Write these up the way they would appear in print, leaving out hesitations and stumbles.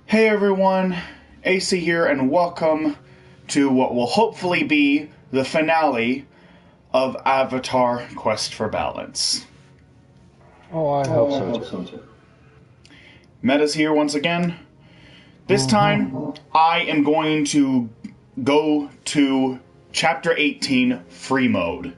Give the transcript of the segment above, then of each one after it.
Hey everyone, AC here, and welcome to what will hopefully be the finale of Avatar Quest for Balance. Oh, I hope so too. Meta's here once again. This time, I am going to go to Chapter 18 Free Mode.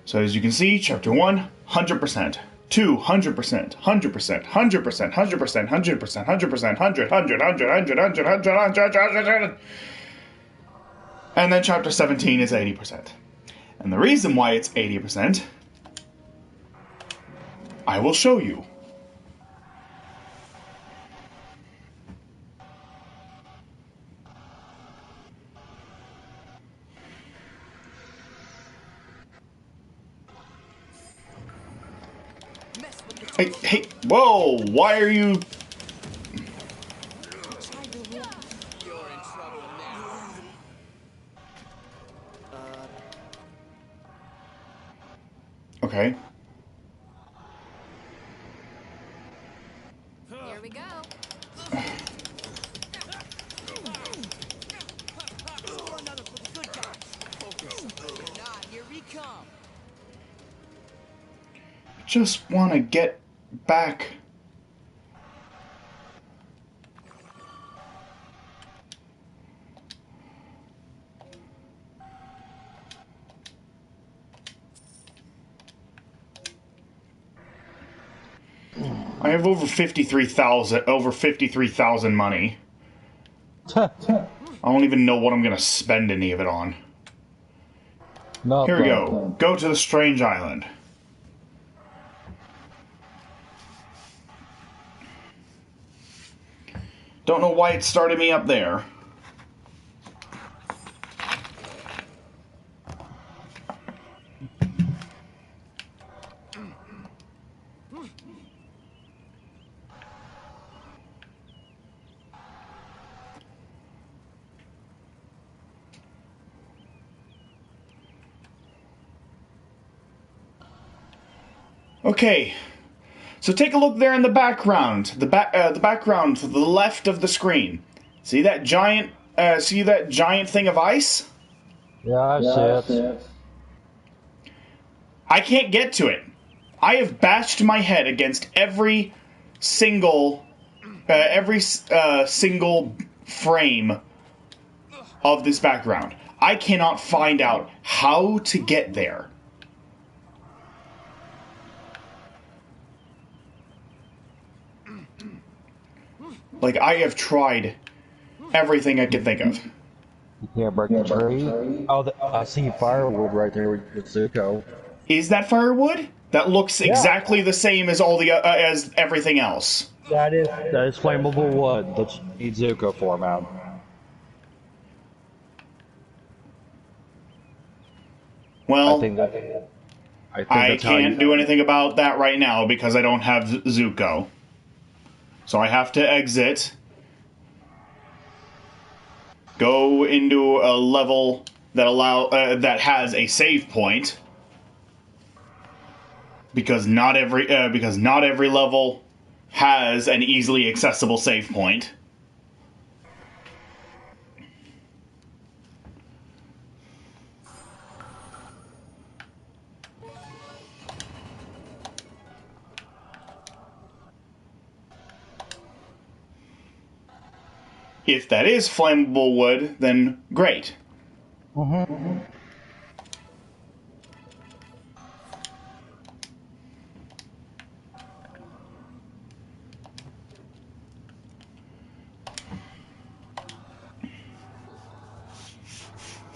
So as you can see, Chapter 1, 100%. 2, 100%, 100%, 100%, 100%, 100%, 100%, 100, 100. And then Chapter 17 is 80%. And the reason why it's 80%, I will show you. Hey, whoa, why are you... Okay. Here we go. Here we come. Just want to get back. I have over 53,000 money. I don't even know what I'm gonna spend any of it on. Here we go. Go to the strange island. Don't know why it started me up there. Okay, so take a look there in the background. The background to the left of the screen. See that giant? See that giant thing of ice? Yeah, I see it. I can't get to it. I have bashed my head against every single frame of this background. I cannot find out how to get there. Like, I have tried everything I could think of. You can't break the tree. Oh, I see firewood right there with Zuko. Is that firewood? That looks exactly the same as all the as everything else. That is flammable wood. That's need Zuko for, man. Well, I think I that's how can't do anything about that right now because I don't have Zuko. So I have to exit, go into a level that that has a save point, because not every level has an easily accessible save point. If that is flammable wood, then great. If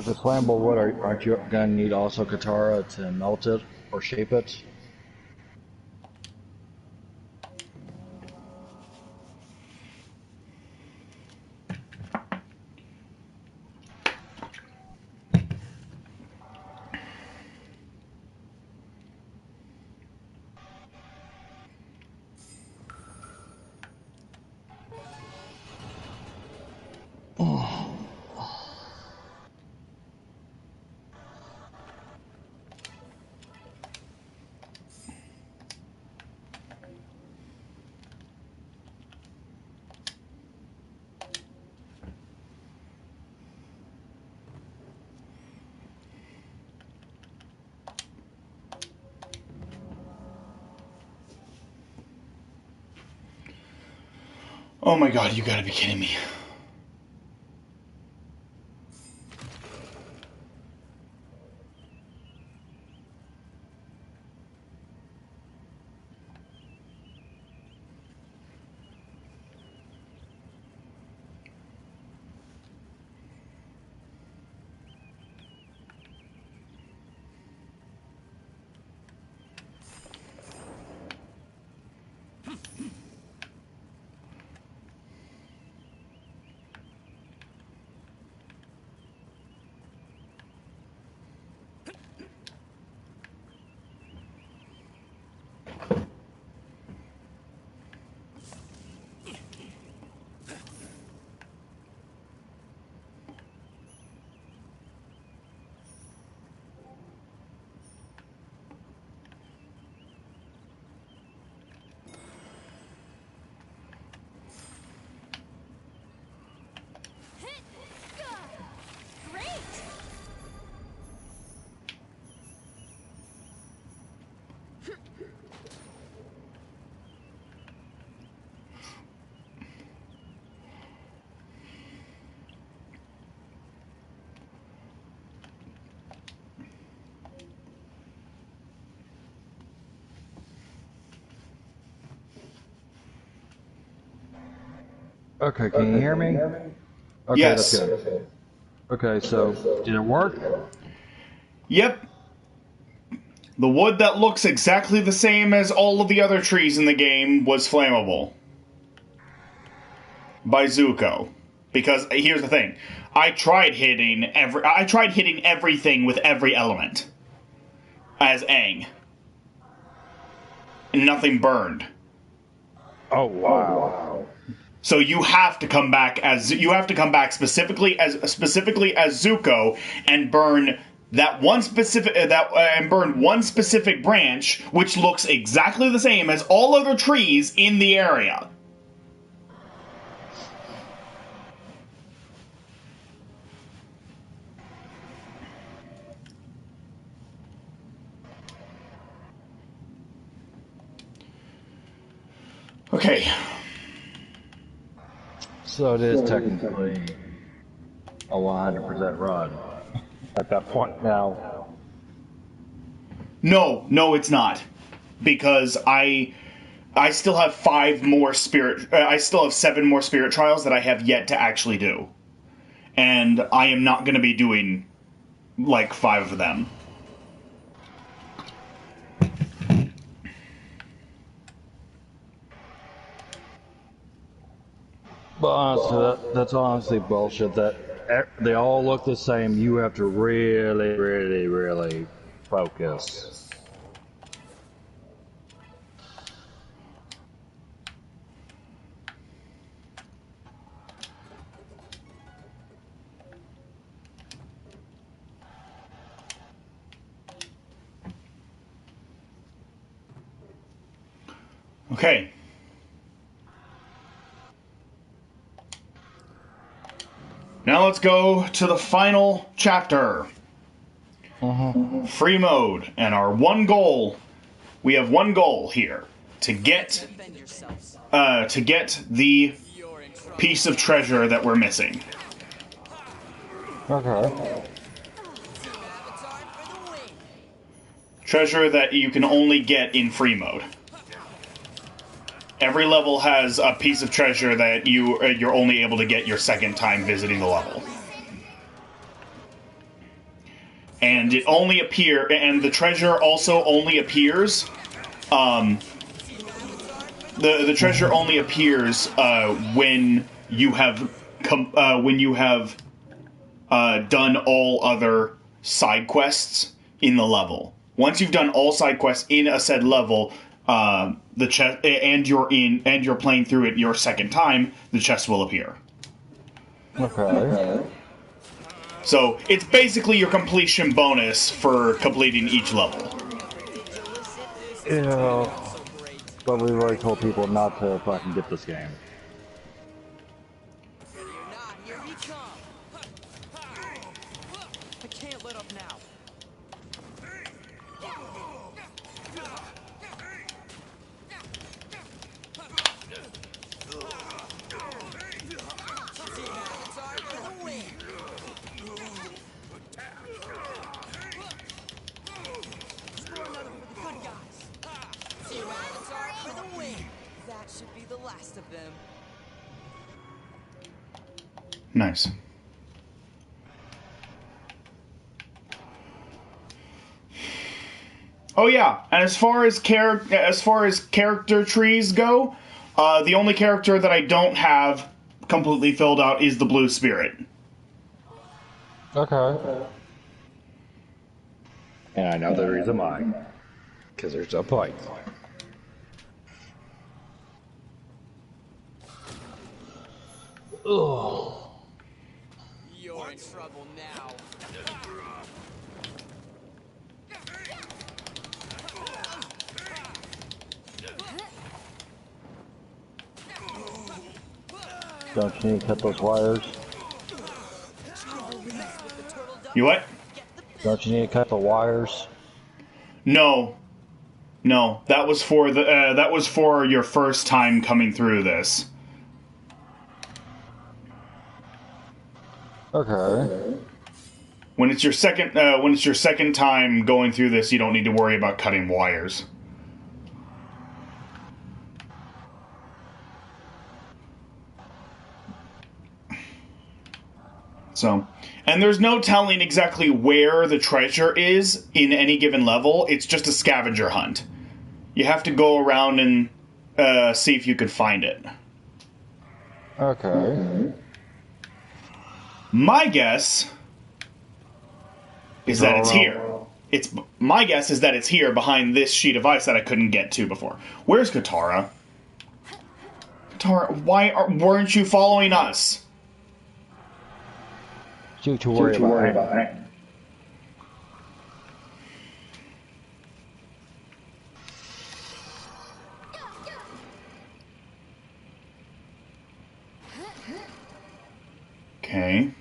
it's flammable wood, aren't you gonna need also Katara to melt it or shape it? Oh my god, you gotta be kidding me. Great! Okay, can you hear me? Okay, Yes. that's good. Okay, so did it work? Yep. The wood that looks exactly the same as all of the other trees in the game was flammable by Zuko. Because here's the thing, I tried hitting everything with every element as Aang, and nothing burned. Oh wow. So you have to come back specifically as Zuko and burn one specific branch, which looks exactly the same as all other trees in the area. Okay. So it is technically a 100% run at that point now. No, it's not, because I still have I still have 7 more spirit trials that I have yet to actually do, and I am not going to be doing like 5 of them. But honestly, that's honestly bullshit. That they all look the same. You have to really, really, really focus. Okay. Now let's go to the final chapter. Free mode, and our one goal. We have one goal here: to get Defend yourselves. the You're in trouble. piece of treasure that we're missing. Okay. Avatar for the win. Treasure that you can only get in free mode. Every level has a piece of treasure that you're only able to get your second time visiting the level. And the treasure also only appears. The treasure only appears when you have done all other side quests in the level. Once you've done all side quests in a said level, the chest and you're playing through it your second time, the chest will appear. Okay. So it's basically your completion bonus for completing each level. Yeah. But we've already told people not to fucking get this game. Ready or not, here we come. I can't let up now. Nice. Oh yeah, and as far as character trees go, the only character that I don't have completely filled out is the Blue Spirit. Okay. And I know the reason why. Because there's a point. Ugh. You're in trouble now. Don't you need to cut those wires? You what? Don't you need to cut the wires? No. No, that was for your first time coming through this. Okay. When it's your second time going through this, you don't need to worry about cutting wires. So, and there's no telling exactly where the treasure is in any given level. It's just a scavenger hunt. You have to go around and see if you can find it. Okay. My guess is that it's here. My guess is that it's here behind this sheet of ice that I couldn't get to before. Where's Katara? Katara, weren't you following us? You to worry about it. Okay.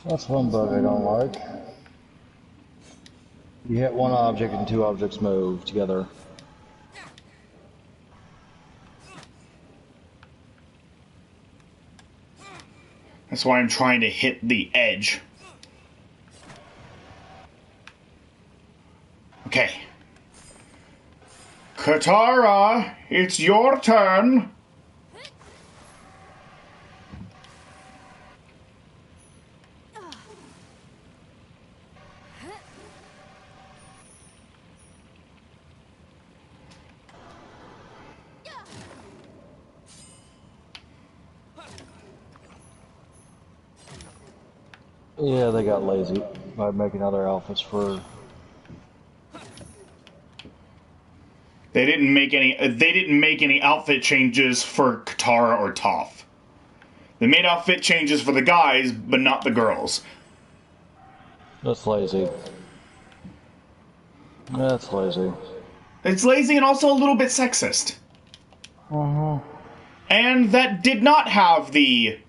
That's one bug I don't like. You hit one object and two objects move together. That's why I'm trying to hit the edge. Okay. Katara, it's your turn. Yeah, they got lazy by making other outfits for. They didn't make any outfit changes for Katara or Toph. They made outfit changes for the guys, but not the girls. That's lazy. That's lazy. It's lazy and also a little bit sexist. Uh-huh. And that did not have the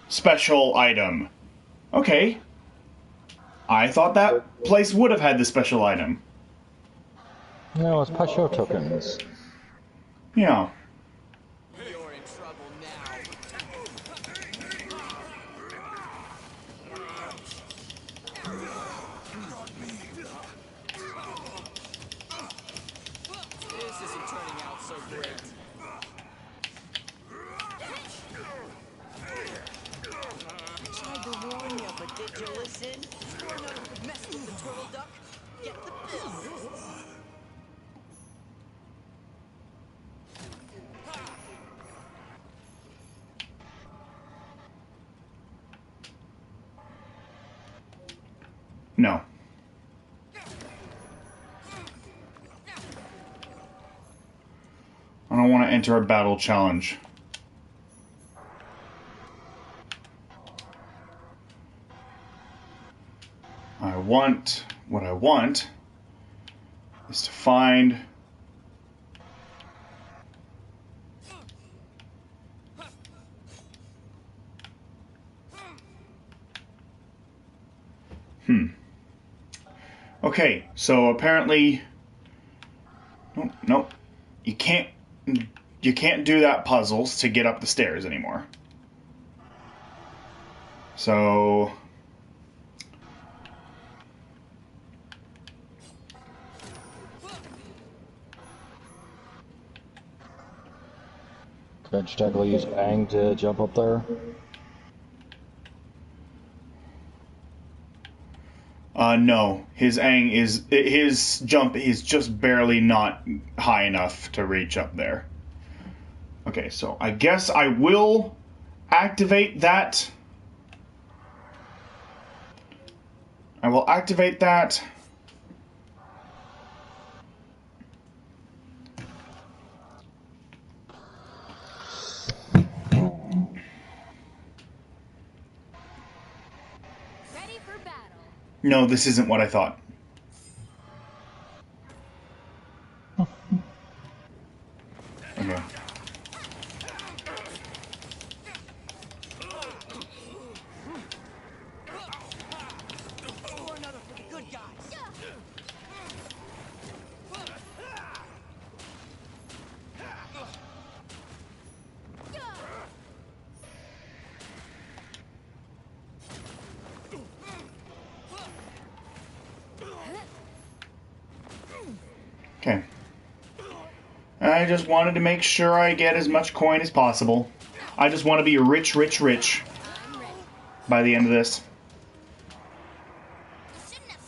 special item. Okay. I thought that place would have had the special item. No, it's Pasho tokens. Yeah. You're in trouble now. This isn't turning out so great. I tried to warn you, but did you listen? You're not messing with the turtle duck. Get the bill. No. I don't want to enter a battle challenge. What I want is to find Okay, so apparently... Nope. You can't do that puzzles to get up the stairs anymore. So... Can't you technically use Aang to jump up there? No. His jump is just barely not high enough to reach up there. Okay, so I guess I will activate that. I will activate that. Ready for battle. No, this isn't what I thought. Okay. Score another for the good guys. Okay. I just wanted to make sure I get as much coin as possible. I just want to be rich by the end of this.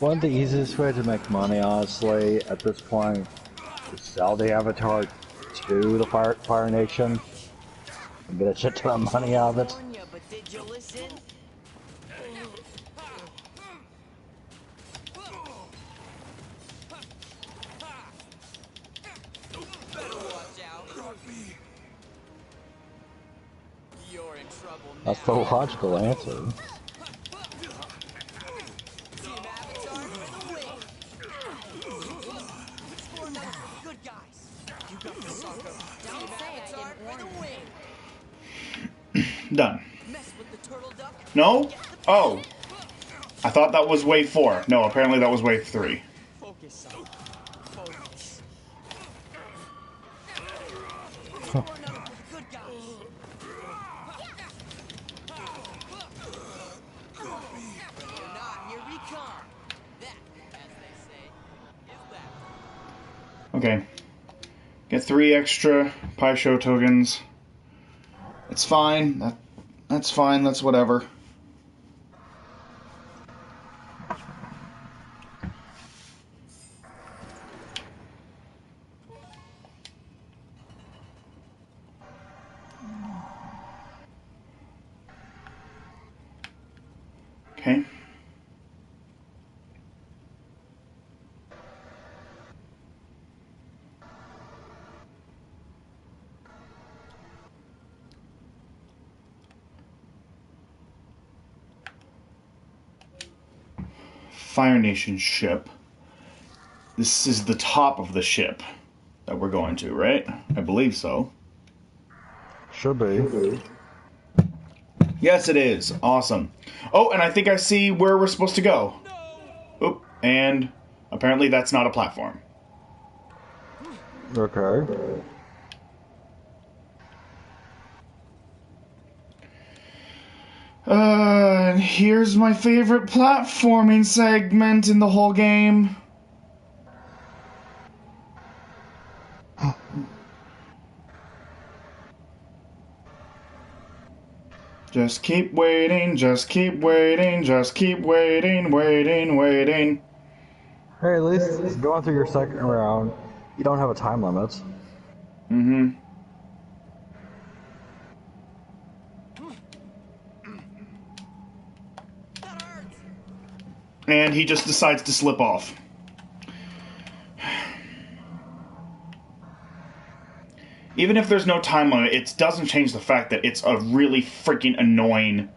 One of the easiest way to make money, honestly, at this point, is sell the avatar to the Fire Nation and get a shit ton of money out of it. Warn ya, but did you listen? Better watch out. You're in trouble now. That's the logical answer. Team Avatar for the win. Score another for the good guys. You got the sucker. Don't Team say I Avatar didn't for the warn win. Done. Mess with the turtle duck. No? Oh. I thought that was wave 4. No, apparently that was wave 3. Focus on. Focus. Score another for the good guys. Ready or not, here we come. That, as they say, is that. Okay. Get 3 extra Pai Sho tokens. It's fine. That's fine. That's whatever. Okay. Fire Nation ship. This is the top of the ship that we're going to, right? I believe so. Should be. Yes, it is. Awesome. Oh, and I think I see where we're supposed to go. Oop, and apparently that's not a platform. Okay. And here's my favorite platforming segment in the whole game. Just keep waiting, just keep waiting, just keep waiting, waiting. Hey, at least going through your second round, you don't have a time limit. Mm-hmm. That hurts. And he just decides to slip off. Even if there's no time limit, it doesn't change the fact that it's a really freaking annoying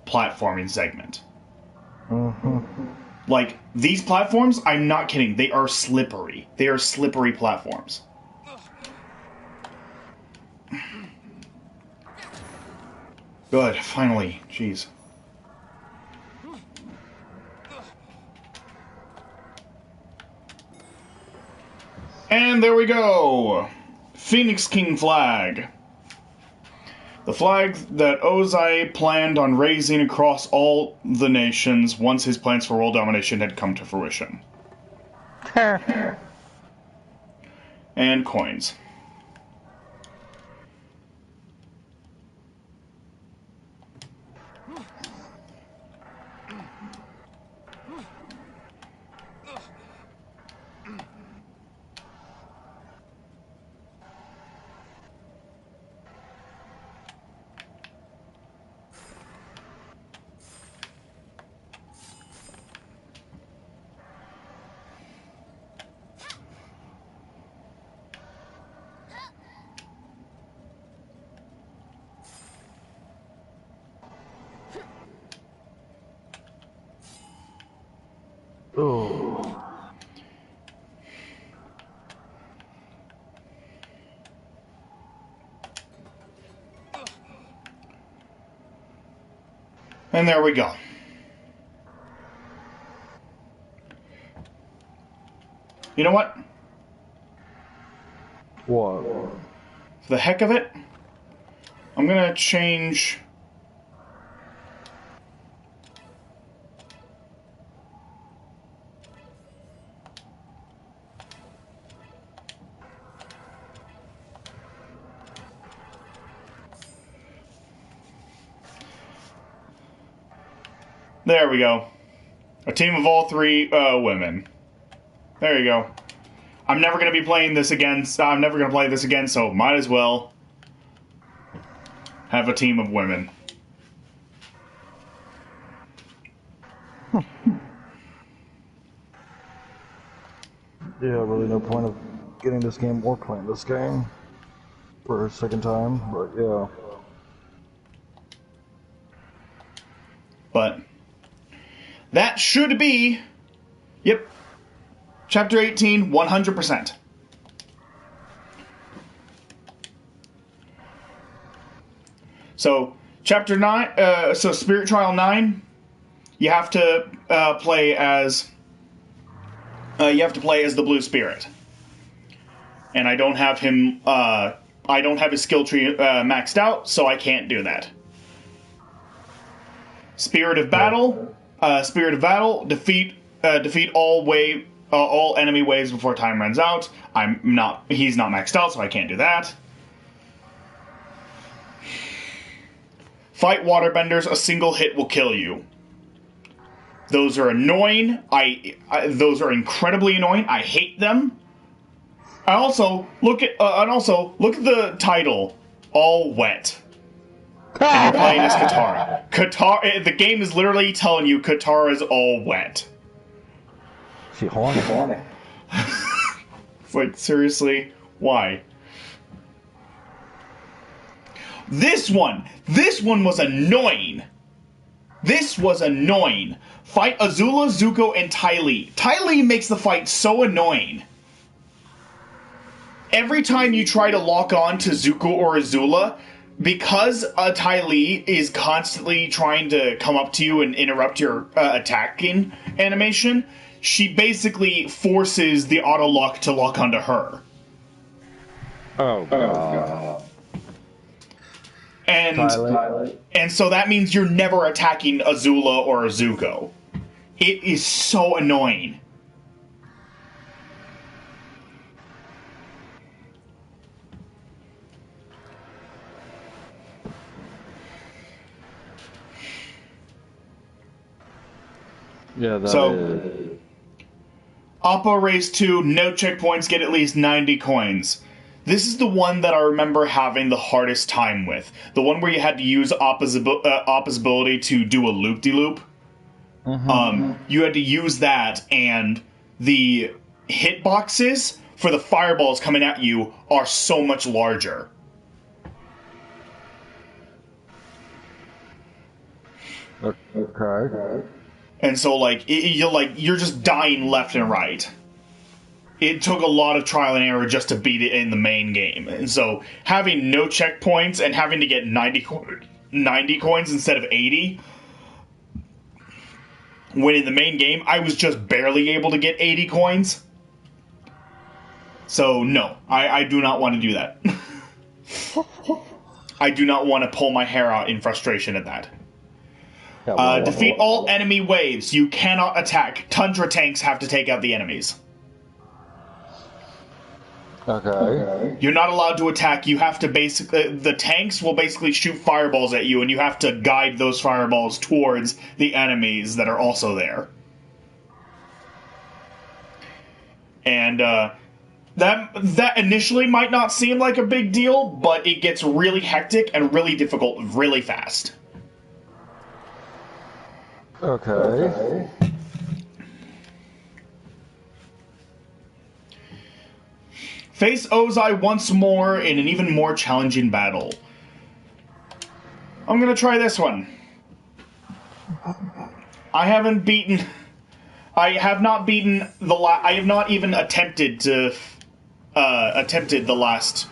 platforming segment. Mm-hmm. Like, these platforms, I'm not kidding, they are slippery. They are slippery platforms. Good, finally. Jeez. And there we go! Phoenix King flag. The flag that Ozai planned on raising across all the nations once his plans for world domination had come to fruition. And coins. Oh. And there we go. You know what? What? For the heck of it, I'm gonna change... There we go. A team of all three women. There you go. I'm never going to be playing this again. I'm never going to play this again, so might as well have a team of women. Yeah, really no point of getting this game or playing this game for a second time, but yeah. But that should be, yep, Chapter 18, 100%. So, Chapter 9, so Spirit Trial 9, you have to play as the Blue Spirit. And I don't have him, I don't have his skill tree maxed out, so I can't do that. Spirit of Battle, defeat all enemy waves before time runs out. He's not maxed out, so I can't do that. Fight waterbenders, a single hit will kill you. Those are annoying. Those are incredibly annoying. I hate them. I also look at the title, All Wet. And you're playing as Katara. The game is literally telling you Katara is all wet. She horny. It's like, seriously, why? This one was annoying. Fight Azula, Zuko, and Ty Lee. Ty Lee makes the fight so annoying. Every time you try to lock on to Zuko or Azula, because Ty Lee is constantly trying to come up to you and interrupt your attacking animation, she basically forces the auto-lock to lock onto her. Oh, God. And so that means you're never attacking Azula or Zuko. It is so annoying. Yeah, that so, is. Oppo Race 2, no checkpoints, get at least 90 coins. This is the one that I remember having the hardest time with. The one where you had to use Oppo's ability to do a loop-de-loop. You had to use that, and the hitboxes for the fireballs coming at you are so much larger. Okay. And so, you're just dying left and right. It took a lot of trial and error just to beat it in the main game. And so, having no checkpoints and having to get 90 coins instead of 80, when in the main game, I was just barely able to get 80 coins. So, no, I do not want to do that. I do not want to pull my hair out in frustration at that. Defeat all enemy waves. You cannot attack. Tundra tanks have to take out the enemies. Okay. You're not allowed to attack. You have to basically... The tanks will basically shoot fireballs at you, and you have to guide those fireballs towards the enemies that are also there. And, that initially might not seem like a big deal, but it gets really hectic and really difficult really fast. Okay. Face Ozai once more in an even more challenging battle. I'm gonna try this one. I have not beaten the I have not even attempted to the last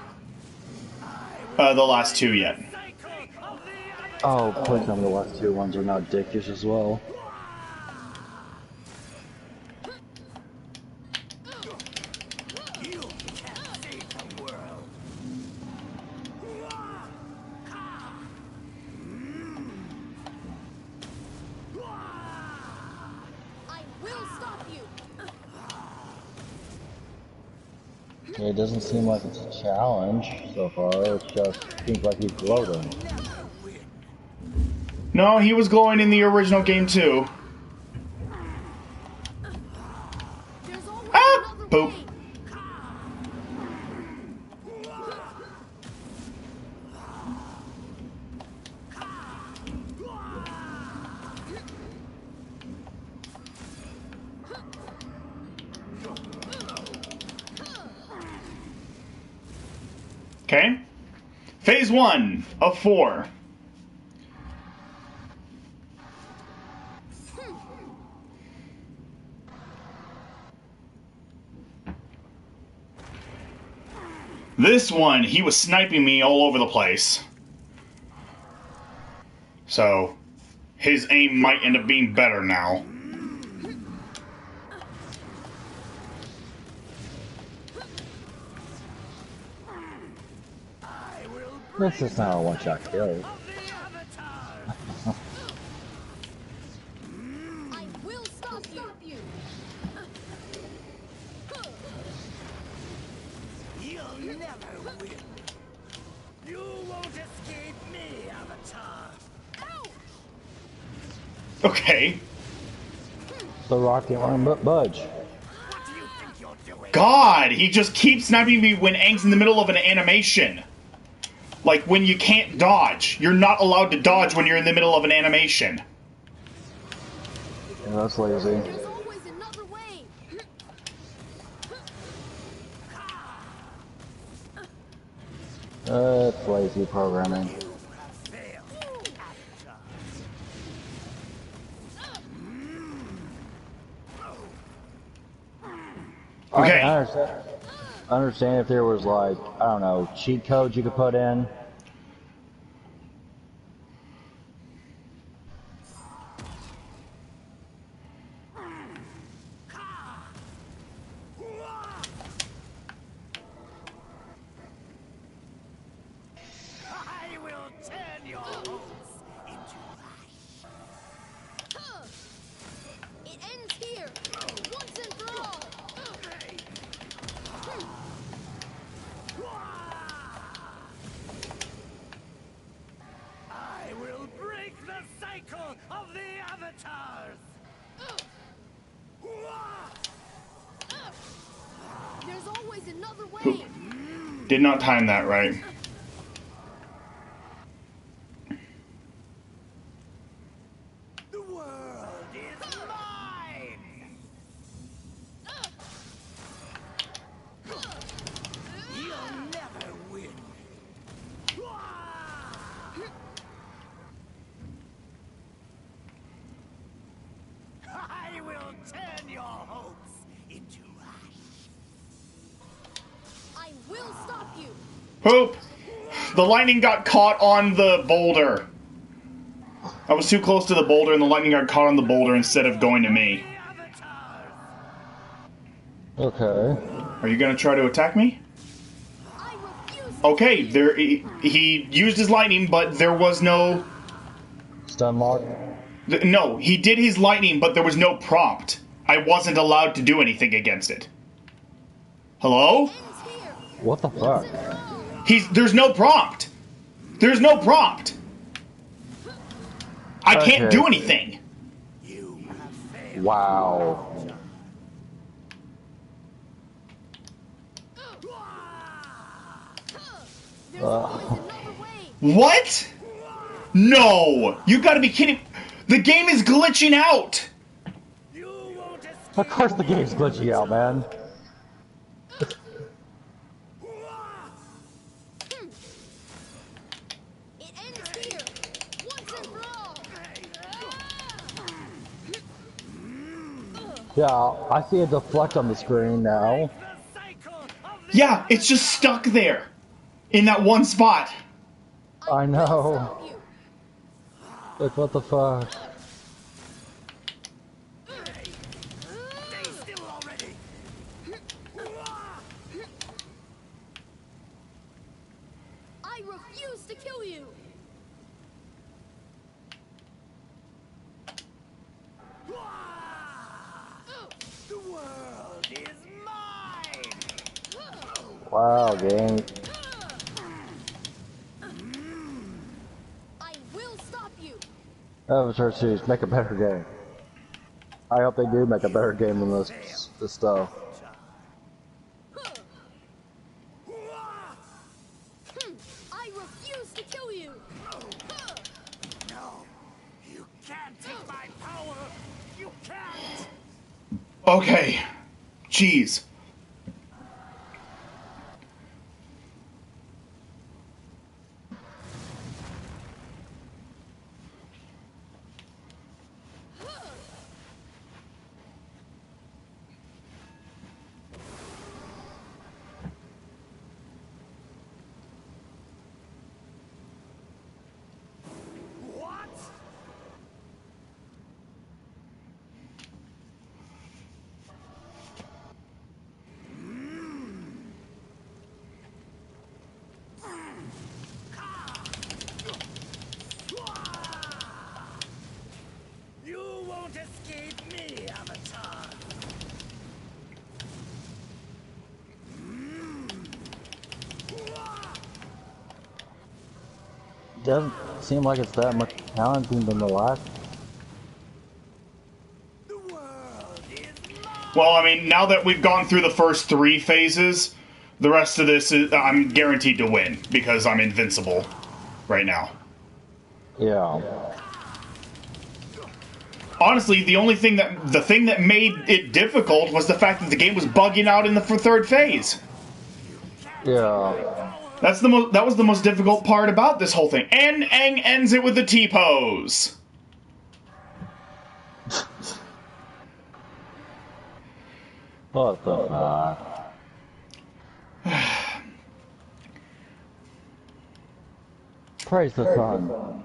two yet. Oh, please tell me the last two ones are not dickish as well. It doesn't seem like it's a challenge so far, it just seems like he's gloating. No, he was glowing in the original game too. Ah! Boop. Okay. Phase 1 of 4. This one, he was sniping me all over the place. So, his aim might end up being better now. This is not a one-shot kill. I will stop you. You'll never win. You won't escape me, Avatar. Ow! Okay. The rocket won't budge. What do you think you're doing? God, he just keeps sniping me when Aang's in the middle of an animation. Like when you can't dodge. You're not allowed to dodge when you're in the middle of an animation. Yeah, that's lazy. There's always another way. It's lazy programming. Okay. I understand if there was like, I don't know, cheat codes you could put in. I will turn your hopes into ash. It ends here, once and for all. I will break the cycle of the avatars. There's always another way. Did not time that right. The world is mine. You'll never win. I will turn your hopes into ash. I will stop you. Poop! The lightning got caught on the boulder. I was too close to the boulder and the lightning got caught on the boulder instead of going to me. Okay. Are you gonna try to attack me? Okay, there he used his lightning, but there was no Stun lock? no, he did his lightning, but there was no prompt. I wasn't allowed to do anything against it. Hello? What the fuck? There's no prompt. There's no prompt. I can't do anything. Wow. What? No! You gotta be kidding. The game is glitching out. Of course the game's glitching out, man. It ends here, once and for all. Yeah, I see a deflect on the screen now. Yeah, it's just stuck there. In that one spot. I know. Like, what the fuck? I refuse to kill you. The world is mine! Wow, game. I will stop you. Avatar series, make a better game. I hope they do make a better game than this stuff. I refuse to kill you. No, you can't take my power! You can't! Okay. Jeez. What? You won't escape me, Avatar! Doesn't seem like it's that much challenging than the last. The world is mine! Well, I mean, now that we've gone through the first 3 phases, the rest of this is I'm guaranteed to win because I'm invincible right now. Yeah. Honestly, the thing that made it difficult was the fact that the game was bugging out in the 3rd phase. Yeah. That was the most difficult part about this whole thing. And Aang ends it with the T-pose. What the fuck? Praise the sun.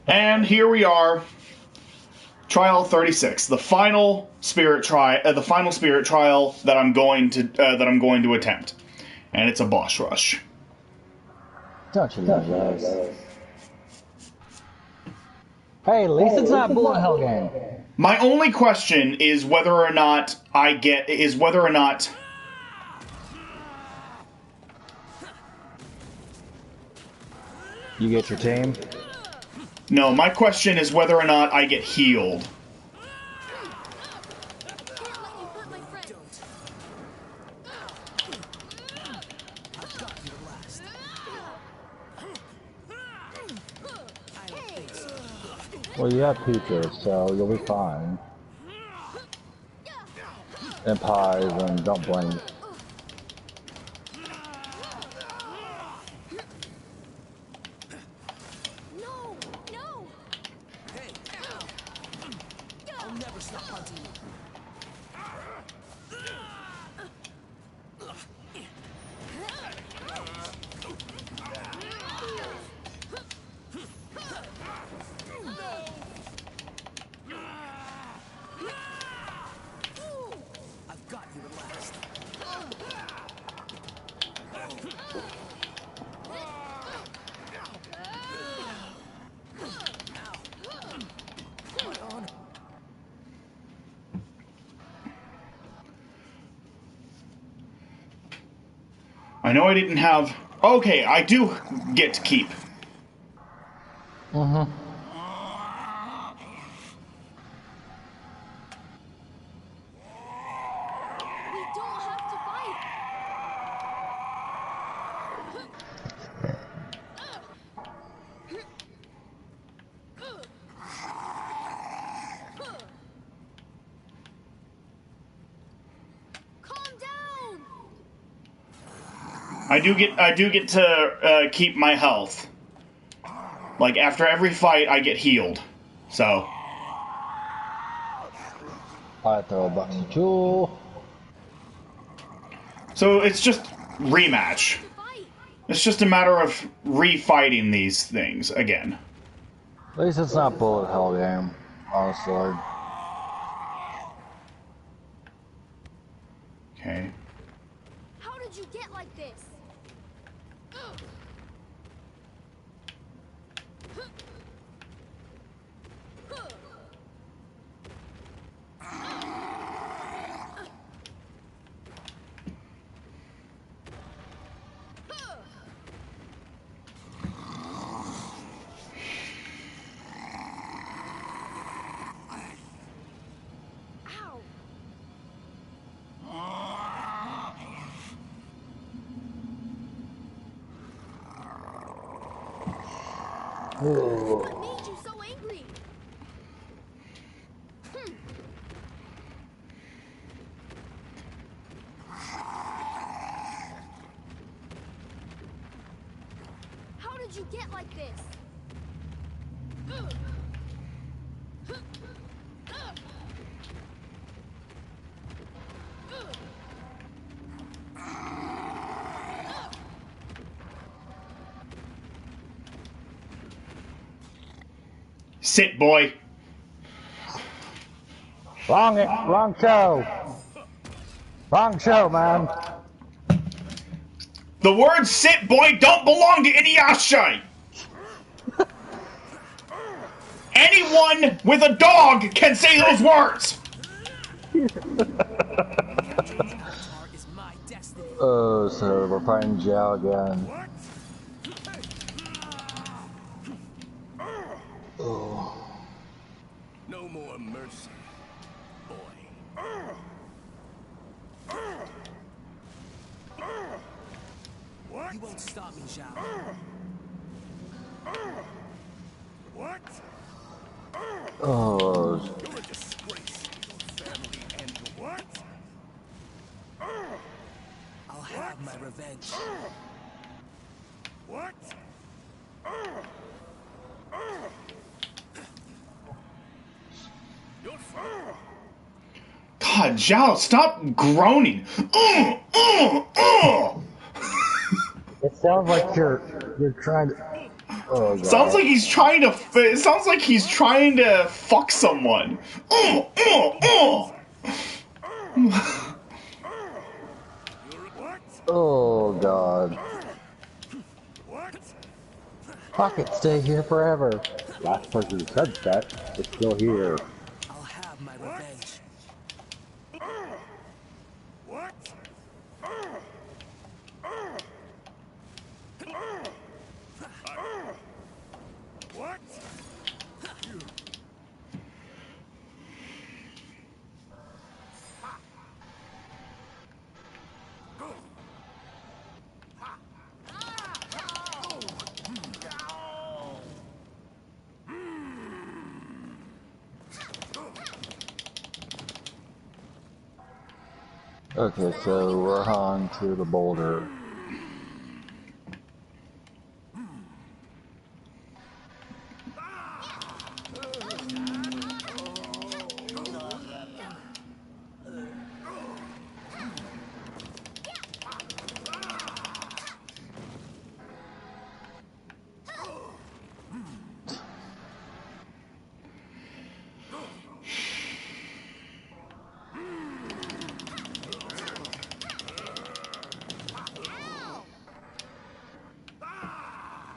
And here we are. Trial 36, the final spirit trial that I'm going to attempt. And it's a boss rush. Don't you love those? Hey, at least it's not bullet hell game. My only question is whether or not You get your team? no, my question is whether or not I get healed. Can't let you hurt my friend. Well, you have pizza, so you'll be fine. And pies and dumplings. No, no. Hey! I'll never stop hunting you. I've got you at last. I know I didn't have... Okay, I do get to keep. Mm-hmm. We don't have to fight. Calm down. I do get to keep my health. Like, after every fight, I get healed. So... I throw a button too. So it's just rematch. It's just a matter of refighting these things again. At least it's not bullet hell game, honestly. Okay. How did you get like this? Ow. What made you so angry? How did you get like this? Sit, boy. Wrong show. Wrong show, man. The words sit, boy don't belong to Inuyasha. Anyone with a dog can say those words. Is my destiny. Oh, so we're fighting Zhao again. Oh. No more mercy, boy. What? You won't stop me, Zhao. What? Oh. You're a disgrace to your family and your what? I'll have my revenge. What? You're fine. God, Zhao, stop groaning. It sounds like you're trying to. Oh god. Sounds like he's trying to. It sounds like he's trying to fuck someone. Oh god. Fuck it, stay here forever. Last person who said that is still here. I'll have my revenge. What? What? Okay, so we're on to the boulder.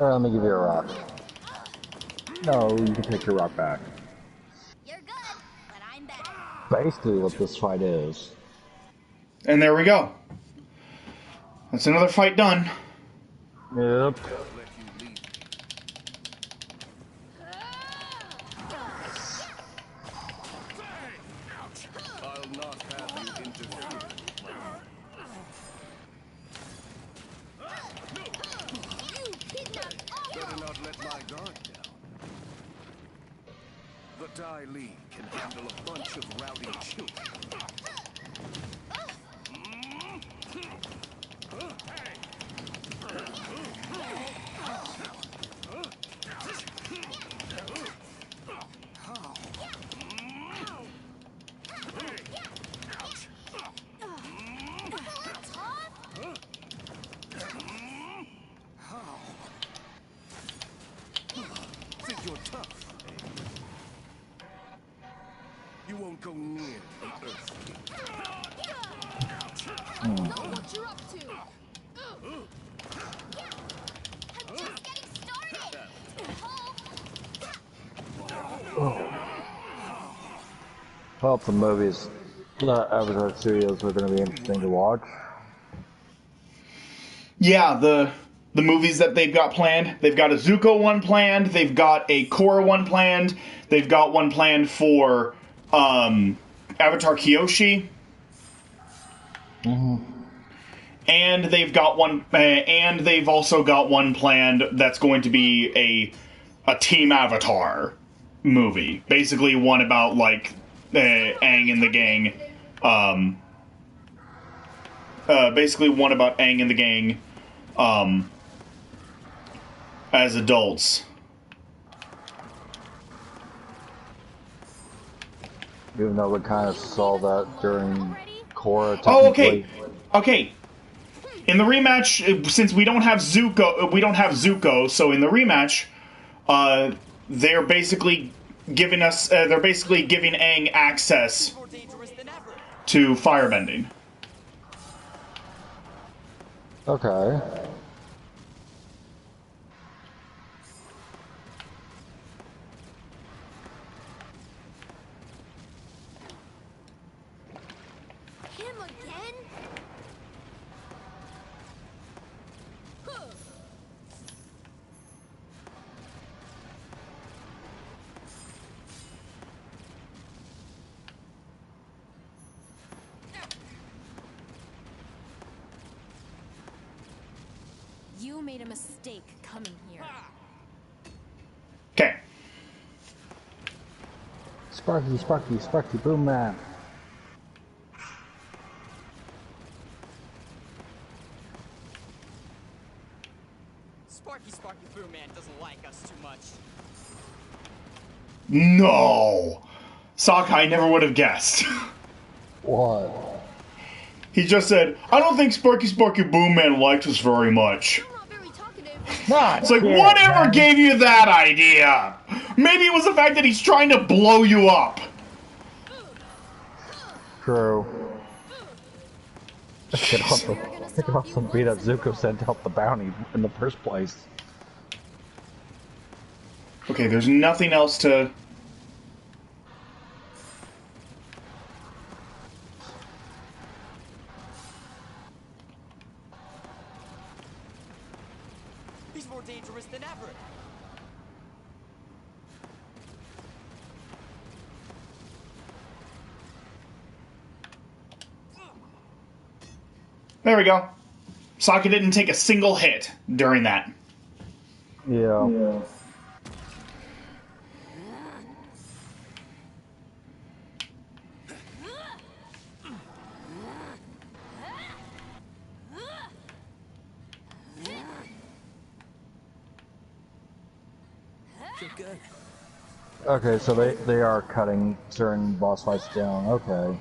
Let me give you a rock. No, you can take your rock back. You're good, but I'm better. Basically what this fight is. And there we go. That's another fight done. Yep. I'll not have you interfere. You kidnapped Better not let my guard down. The Dai Li can handle a bunch of rowdy children. Think you're tough, eh? You won't go near the Earth King. know what you're up to. I'm just getting started. Hope the movies, the Avatar Studios are going to be interesting to watch. Yeah, the movies that they've got planned. They've got a Zuko one planned. They've got a Korra one planned. They've got one planned for Avatar Kyoshi. And they've got one, and they've also got one planned that's going to be a Team Avatar movie. Basically, one about like Aang and the gang. Basically, one about Aang and the gang as adults. Even though we kind of saw that during Korra. Oh, okay. Okay. In the rematch, since we don't have Zuko, so in the rematch, they're basically giving Aang access More dangerous than ever. to firebending. Okay. Him again? Huh. You made a mistake coming here. Okay. Sparky, Sparky, Sparky, boom man. Sparky Boo Man doesn't like us too much. No! Sockeye never would have guessed. What? He just said, I don't think Sparky Boom Man likes us very much. You're not very talkative. Not It's like, yet, whatever man. gave you that idea? Maybe it was the fact that he's trying to blow you up. True. I could also, We're gonna I could stop also you be that once and Zuko sent out the bounty in the first place. Okay, there's nothing else to... He's more dangerous than ever. There we go. Sokka didn't take a single hit during that. Yeah. You're good. Okay, so they are cutting certain boss fights down. Okay.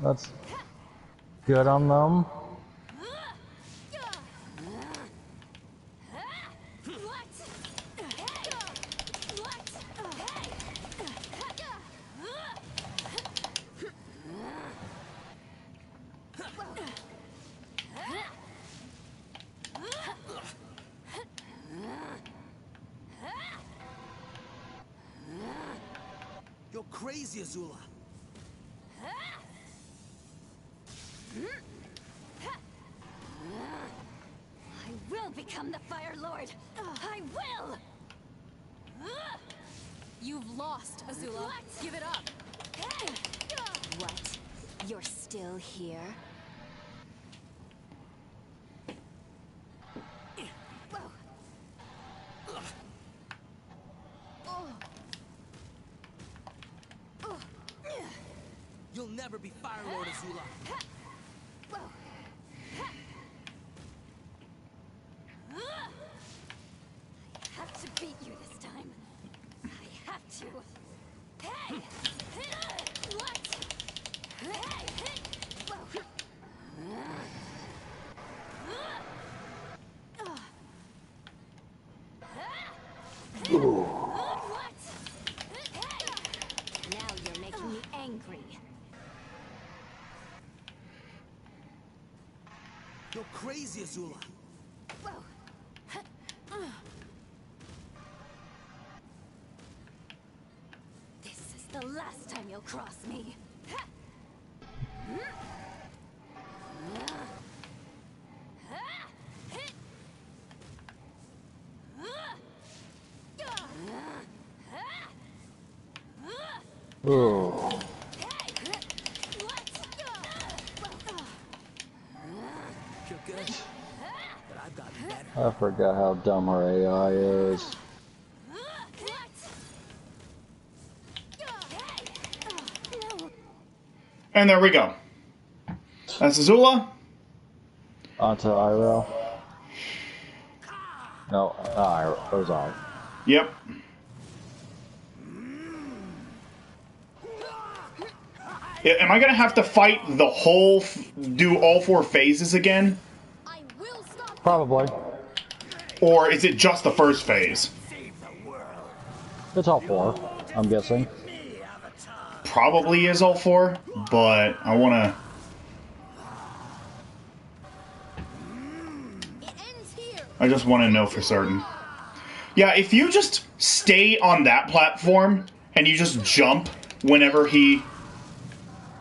That's good on them. crazy, Azula. I will become the Fire Lord. I will. You've lost, Azula. What? Give it up. Hey! What? You're still here? Whoa. You'll never be Fire Lord, Azula. Whoa. I have to beat you this time. I have to. Hey! What? Hey! Whoa. What? Hey! Now you're making me angry. You're crazy, Azula. Whoa. This is the last time you'll cross me. Oh, You're good, but I've gotten better. I forgot how dumb her AI is. And there we go. That's Azula. Onto Iroh. No, Iroh. It was I. Yep. Am I gonna have to fight the whole, do all 4 phases again? I will stop. Probably. Or is it just the first phase? It's all 4, I'm guessing. Probably is all 4, but I wanna... It ends here. I just want to know for certain. Yeah, if you just stay on that platform and you just jump whenever he...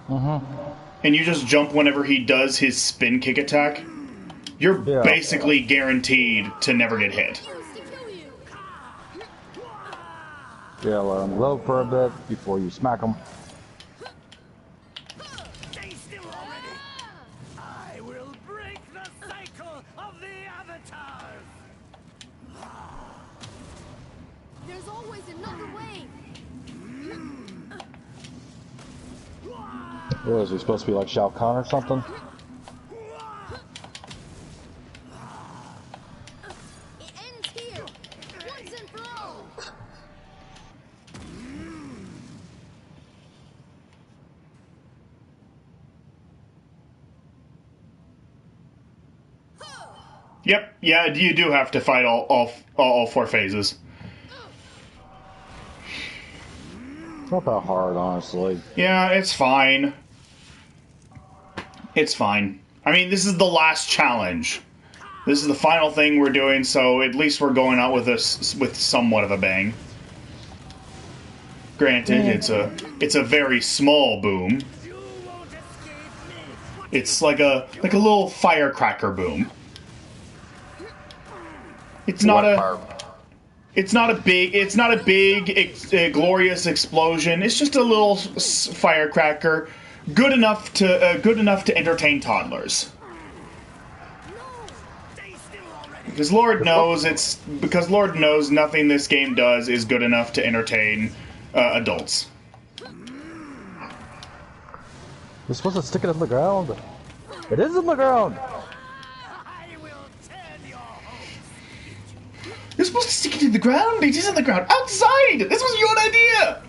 And you just jump whenever he does his spin kick attack, you're Yeah. basically guaranteed to never get hit. Used to kill you. Yeah, let him load for a bit before you smack him. Stay still already. I will break the cycle of the Avatars. There's always another way. What is he supposed to be, like Shao Kahn or something? It ends here. Once and for all. Yep, yeah, you do have to fight all 4 phases. Not that hard, honestly. Yeah, it's fine. It's fine. I mean, this is the last challenge. This is the final thing we're doing, so at least we're going out with this with somewhat of a bang. Granted, it's a very small boom. You won't escape me. It's like a little firecracker boom. It's not a big glorious explosion. It's just a little firecracker, good enough to entertain toddlers. Stay still already. Because Lord knows nothing this game does is good enough to entertain adults. You're supposed to stick it in the ground. It is in the ground. I will turn your hopes. You're supposed to stick it in the ground. It is in the ground outside. This was your idea.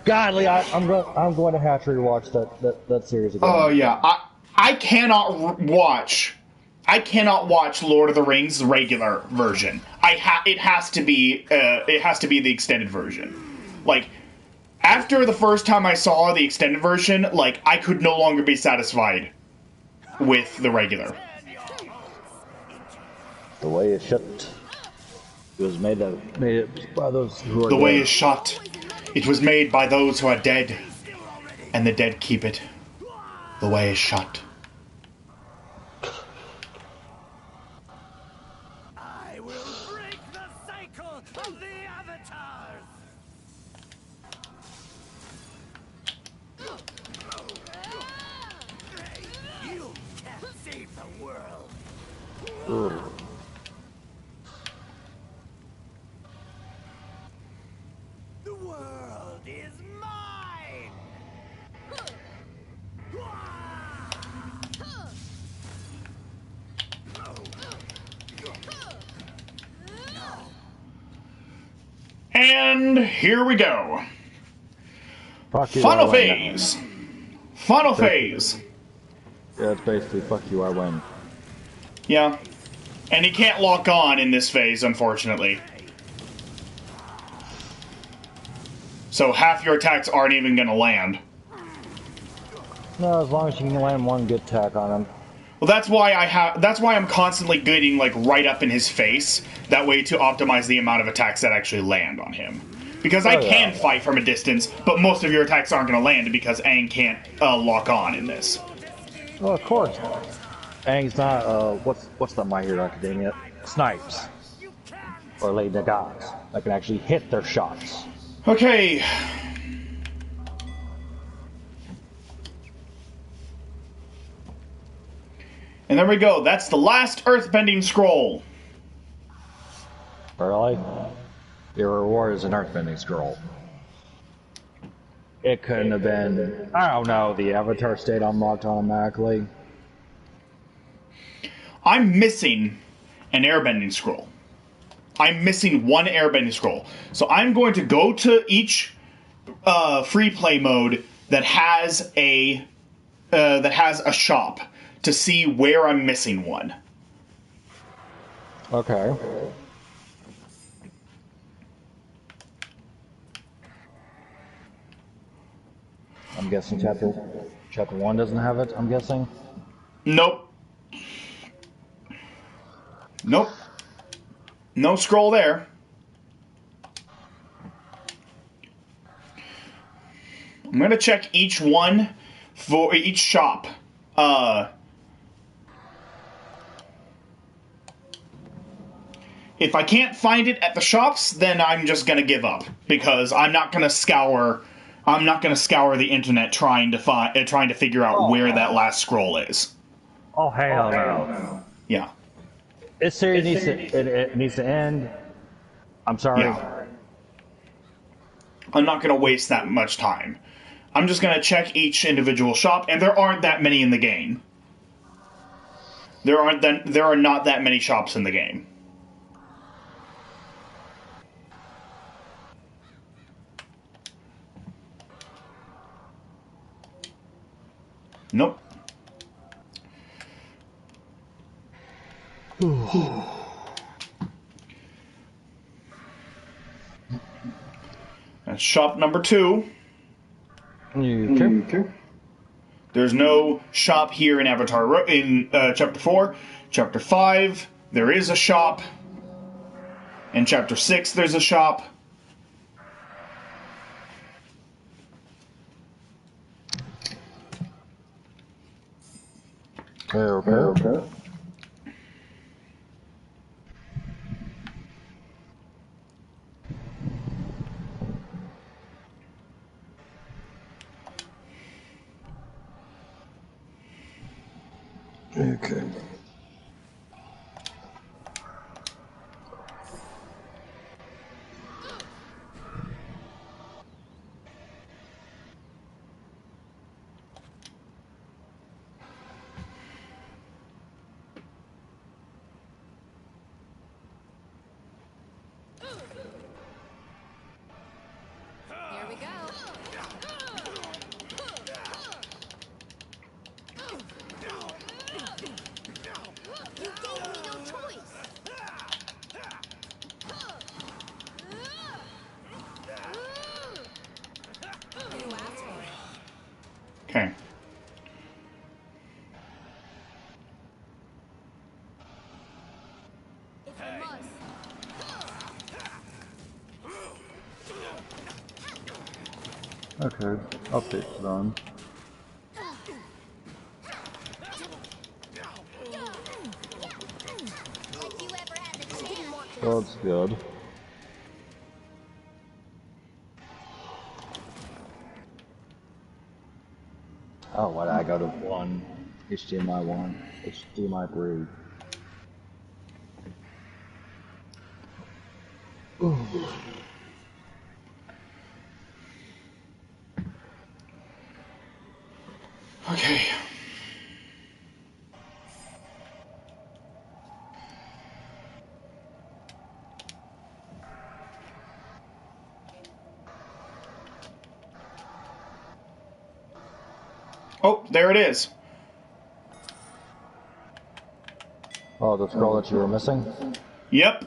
Godly, I'm going to have to rewatch that series again. Oh yeah, I cannot watch Lord of the Rings regular version. It has to be the extended version. Like, after the first time I saw the extended version, like, I could no longer be satisfied with the regular. The way it shipped. It was made by those who are The way dead. is shot. It was made by those who are dead, and the dead keep it. The way is shut. I will break the cycle of the avatars! You can't save the world! Ugh. The world is mine! And here we go. Fuck you, Final I win. phase. Final phase. Yeah, it's basically fuck you, I win. Yeah. And he can't lock on in this phase, unfortunately. So half your attacks aren't even going to land. No, as long as you can land one good attack on him. Well, that's why I'm constantly getting like right up in his face. That way to optimize the amount of attacks that actually land on him. Because I can fight from a distance, but most of your attacks aren't going to land because Aang can't lock on in this. Well, of course. Aang's not, what's the My Hero Academia? Snipes. Or Lady Gods. That can actually hit their shots. Okay. And there we go. That's the last earthbending scroll. Really? Your reward is an earthbending scroll. It couldn't have been, I don't know, the Avatar stayed unlocked automatically. I'm missing an airbending scroll. I'm missing one airbending scroll. So I'm going to go to each free play mode that has a shop to see where I'm missing one. Okay. I'm guessing chapter 1 doesn't have it, I'm guessing? Nope. Nope. No scroll there. I'm going to check each one for each shop. If I can't find it at the shops, then I'm just going to give up because I'm not going to scour the internet trying to figure out where that last scroll is. Oh, hell no. Yeah. This series needs to end. I'm sorry. Yeah. I'm not going to waste that much time. I'm just going to check each individual shop, and there aren't that many in the game. There are not that many shops in the game. Nope. That's shop number 2. Okay. There's no shop here in Avatar in chapter 4. Chapter 5, there is a shop. In chapter 6, there's a shop. Okay. Okay. Here we go. You gave me no choice. You asked for it. Okay. If I must. Okay, update's done. If you ever had the chance. So that's good. Oh, why did I go to 1? HDMI 1. HDMI 3. Ooh. Okay. Oh, there it is. Oh, the scroll that you were missing? Yep.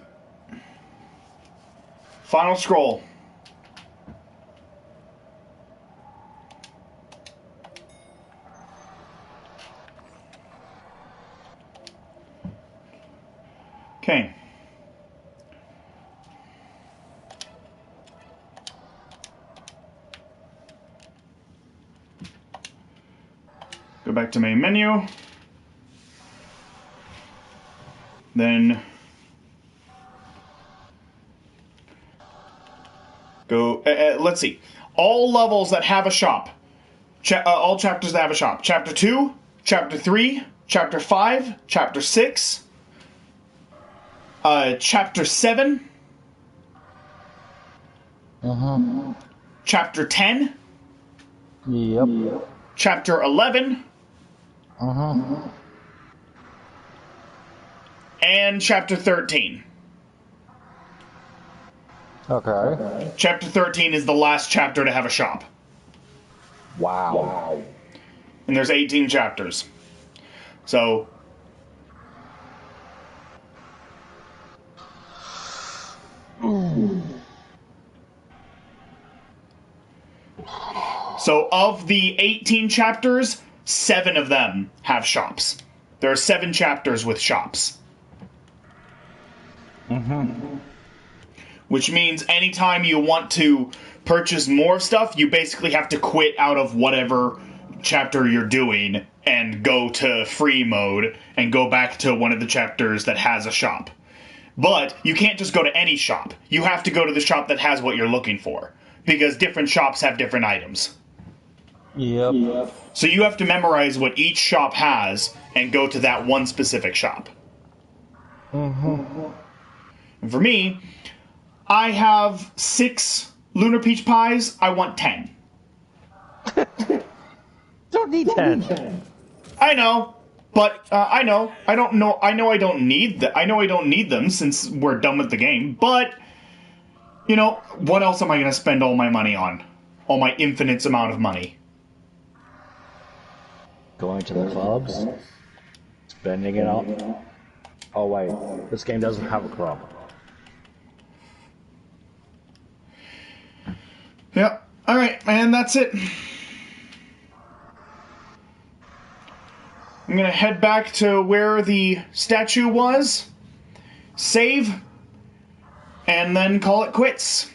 Final scroll. Okay. Go back to main menu. Then go, let's see. All levels that have a shop. All chapters that have a shop. Chapter 2, Chapter 3, Chapter 5, Chapter 6, Chapter 7, Chapter 10, Yep. Chapter 11, and Chapter 13. Okay. Chapter 13 is the last chapter to have a shop. Wow. And there's 18 chapters. So So of the 18 chapters, 7 of them have shops. There are 7 chapters with shops. Which means anytime you want to purchase more stuff, you basically have to quit out of whatever chapter you're doing and go to free mode and go back to one of the chapters that has a shop. But you can't just go to any shop. You have to go to the shop that has what you're looking for, because different shops have different items. Yep. So you have to memorize what each shop has and go to that one specific shop. And for me, I have 6 Lunar Peach Pies. I want 10. Don't need 10. I know, but I know I don't need them since we're done with the game. But you know, what else am I going to spend all my money on? All my infinite amount of money. Going to the clubs. Spending it all. Oh wait, this game doesn't have a club. Yep. All right, man. That's it. I'm gonna head back to where the statue was, save, and then call it quits.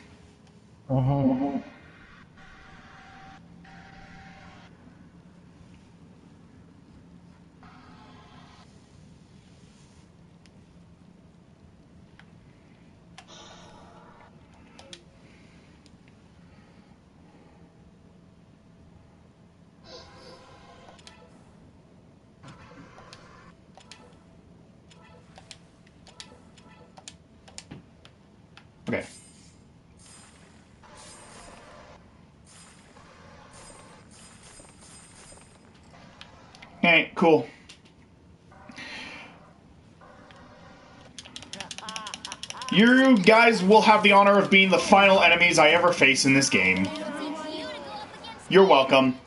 Okay. Hey, cool. You guys will have the honor of being the final enemies I ever face in this game. You're welcome.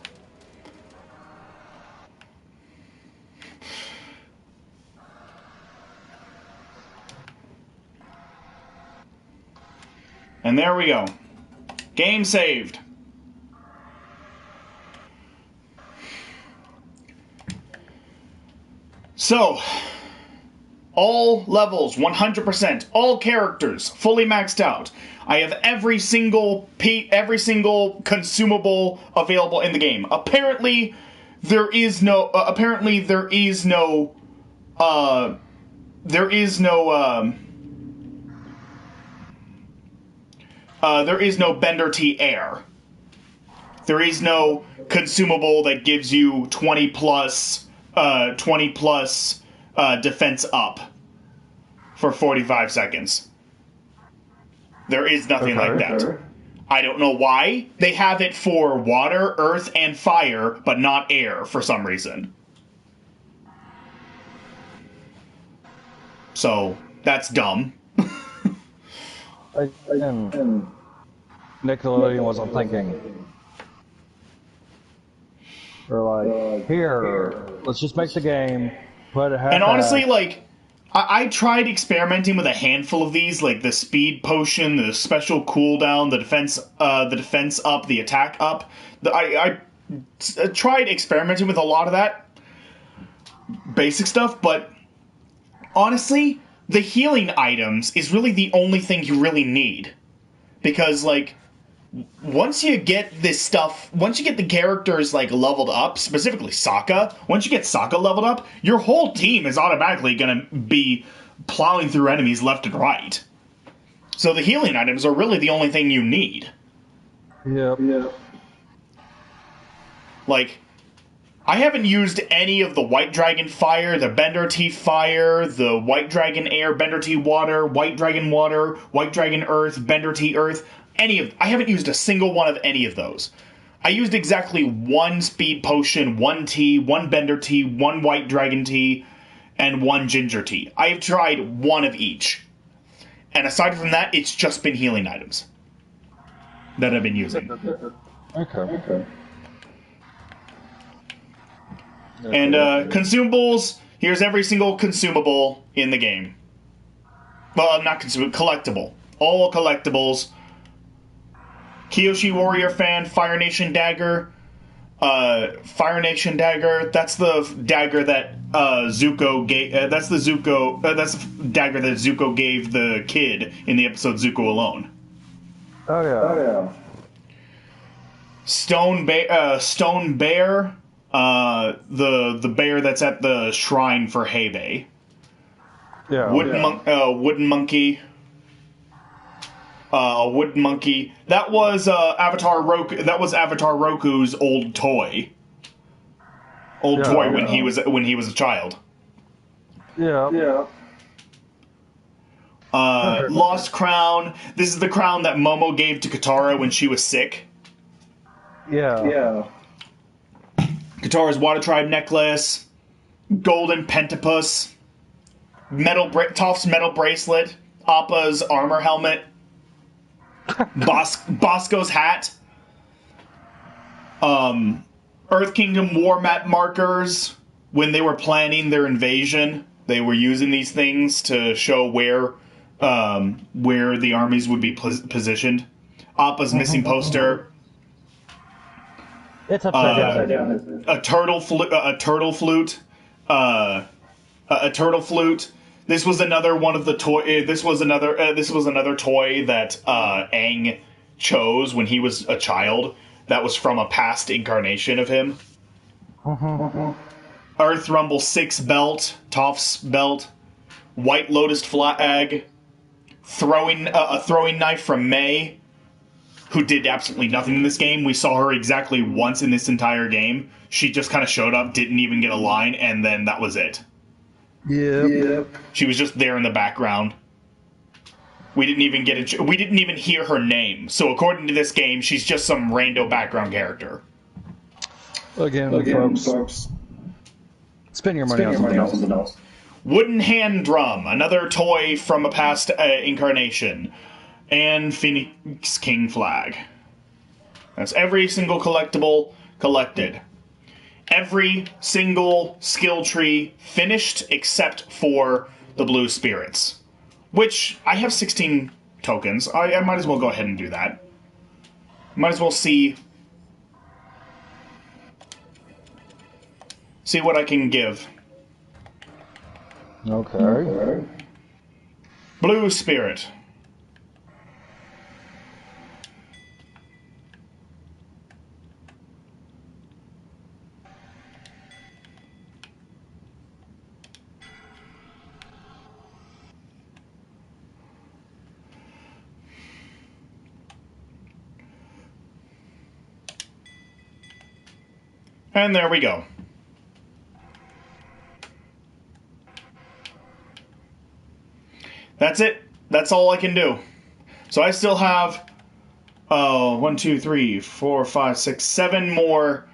And there we go. Game saved. So, All levels, 100%. All characters, fully maxed out. I have every single consumable available in the game. Apparently, there is no Bender T Air. There is no consumable that gives you 20 plus defense up for 45 seconds. There is nothing like that. I don't know why. They have it for water, earth, and fire, but not air for some reason. So, that's dumb. Nickelodeon wasn't thinking. They're like, here, let's just make the game, put it half. And honestly, like, I tried experimenting with a handful of these, like the speed potion, the special cooldown, the defense up, the attack up. I tried experimenting with a lot of that basic stuff, but honestly, the healing items is really the only thing you really need. Because, like, once you get this stuff, once you get the characters, like, leveled up, specifically Sokka, once you get Sokka leveled up, your whole team is automatically gonna be plowing through enemies left and right. So the healing items are really the only thing you need. Yep. Like, I haven't used any of the White Dragon Fire, the Bender T Fire, the White Dragon Air, Bender T Water, White Dragon Water, White Dragon Earth, Bender T Earth. I haven't used a single one of any of those. I used exactly one Speed Potion, one Tea, one Bender Tea, one White Dragon Tea, and one Ginger Tea. I have tried one of each. And aside from that, it's just been healing items that I've been using. Okay. And consumables, here's every single consumable in the game. Well, not consumable, collectible. All collectibles. Kyoshi Warrior Fan, Fire Nation Dagger. Fire Nation Dagger, that's the dagger that Zuko gave. That's the dagger that Zuko gave the kid in the episode Zuko Alone. Oh yeah. Stone Bear, the bear that's at the shrine for Hebei. Yeah. Wooden monkey. A wooden monkey. That was Avatar Roku. That was Avatar Roku's old toy. When he was a child. Yeah. Lost crown. This is the crown that Momo gave to Katara when she was sick. Yeah. Katara's Water Tribe necklace. Golden Pentapus. Toph's metal bracelet. Appa's armor helmet. Bosco's hat. Earth Kingdom war map markers. When they were planning their invasion, they were using these things to show where the armies would be positioned. Appa's missing poster. It's upside down. A turtle flute. A turtle flute. This was another one of the toy. This was another toy that Aang chose when he was a child. That was from a past incarnation of him. Earth Rumble 6 belt, Toph's belt, White Lotus flag, a throwing knife from Mei, who did absolutely nothing in this game. We saw her exactly once in this entire game. She just kind of showed up, didn't even get a line, and then that was it. Yep. She was just there in the background. We didn't even hear her name. So according to this game, she's just some rando background character. Again, folks. Spend your money on something else. Wooden hand drum, another toy from a past incarnation, and Phoenix King flag. That's every single collectible collected. Every single skill tree finished except for the blue spirits. Which, I have 16 tokens. I might as well go ahead and do that. Might as well see what I can give. Okay. Blue Spirit. And there we go. That's it. That's all I can do. So I still have 1, 2, 3, 4, 5, 6, 7 more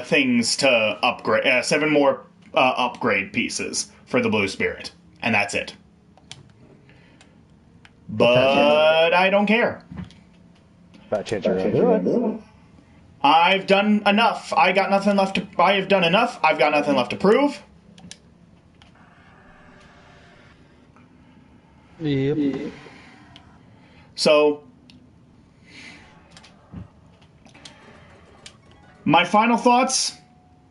things to upgrade. 7 more upgrade pieces for the Blue Spirit, and that's it. But I don't care. That chance you're gonna do it. I've done enough. I got nothing left to. I have done enough. I've got nothing left to prove. Yep. So, my final thoughts: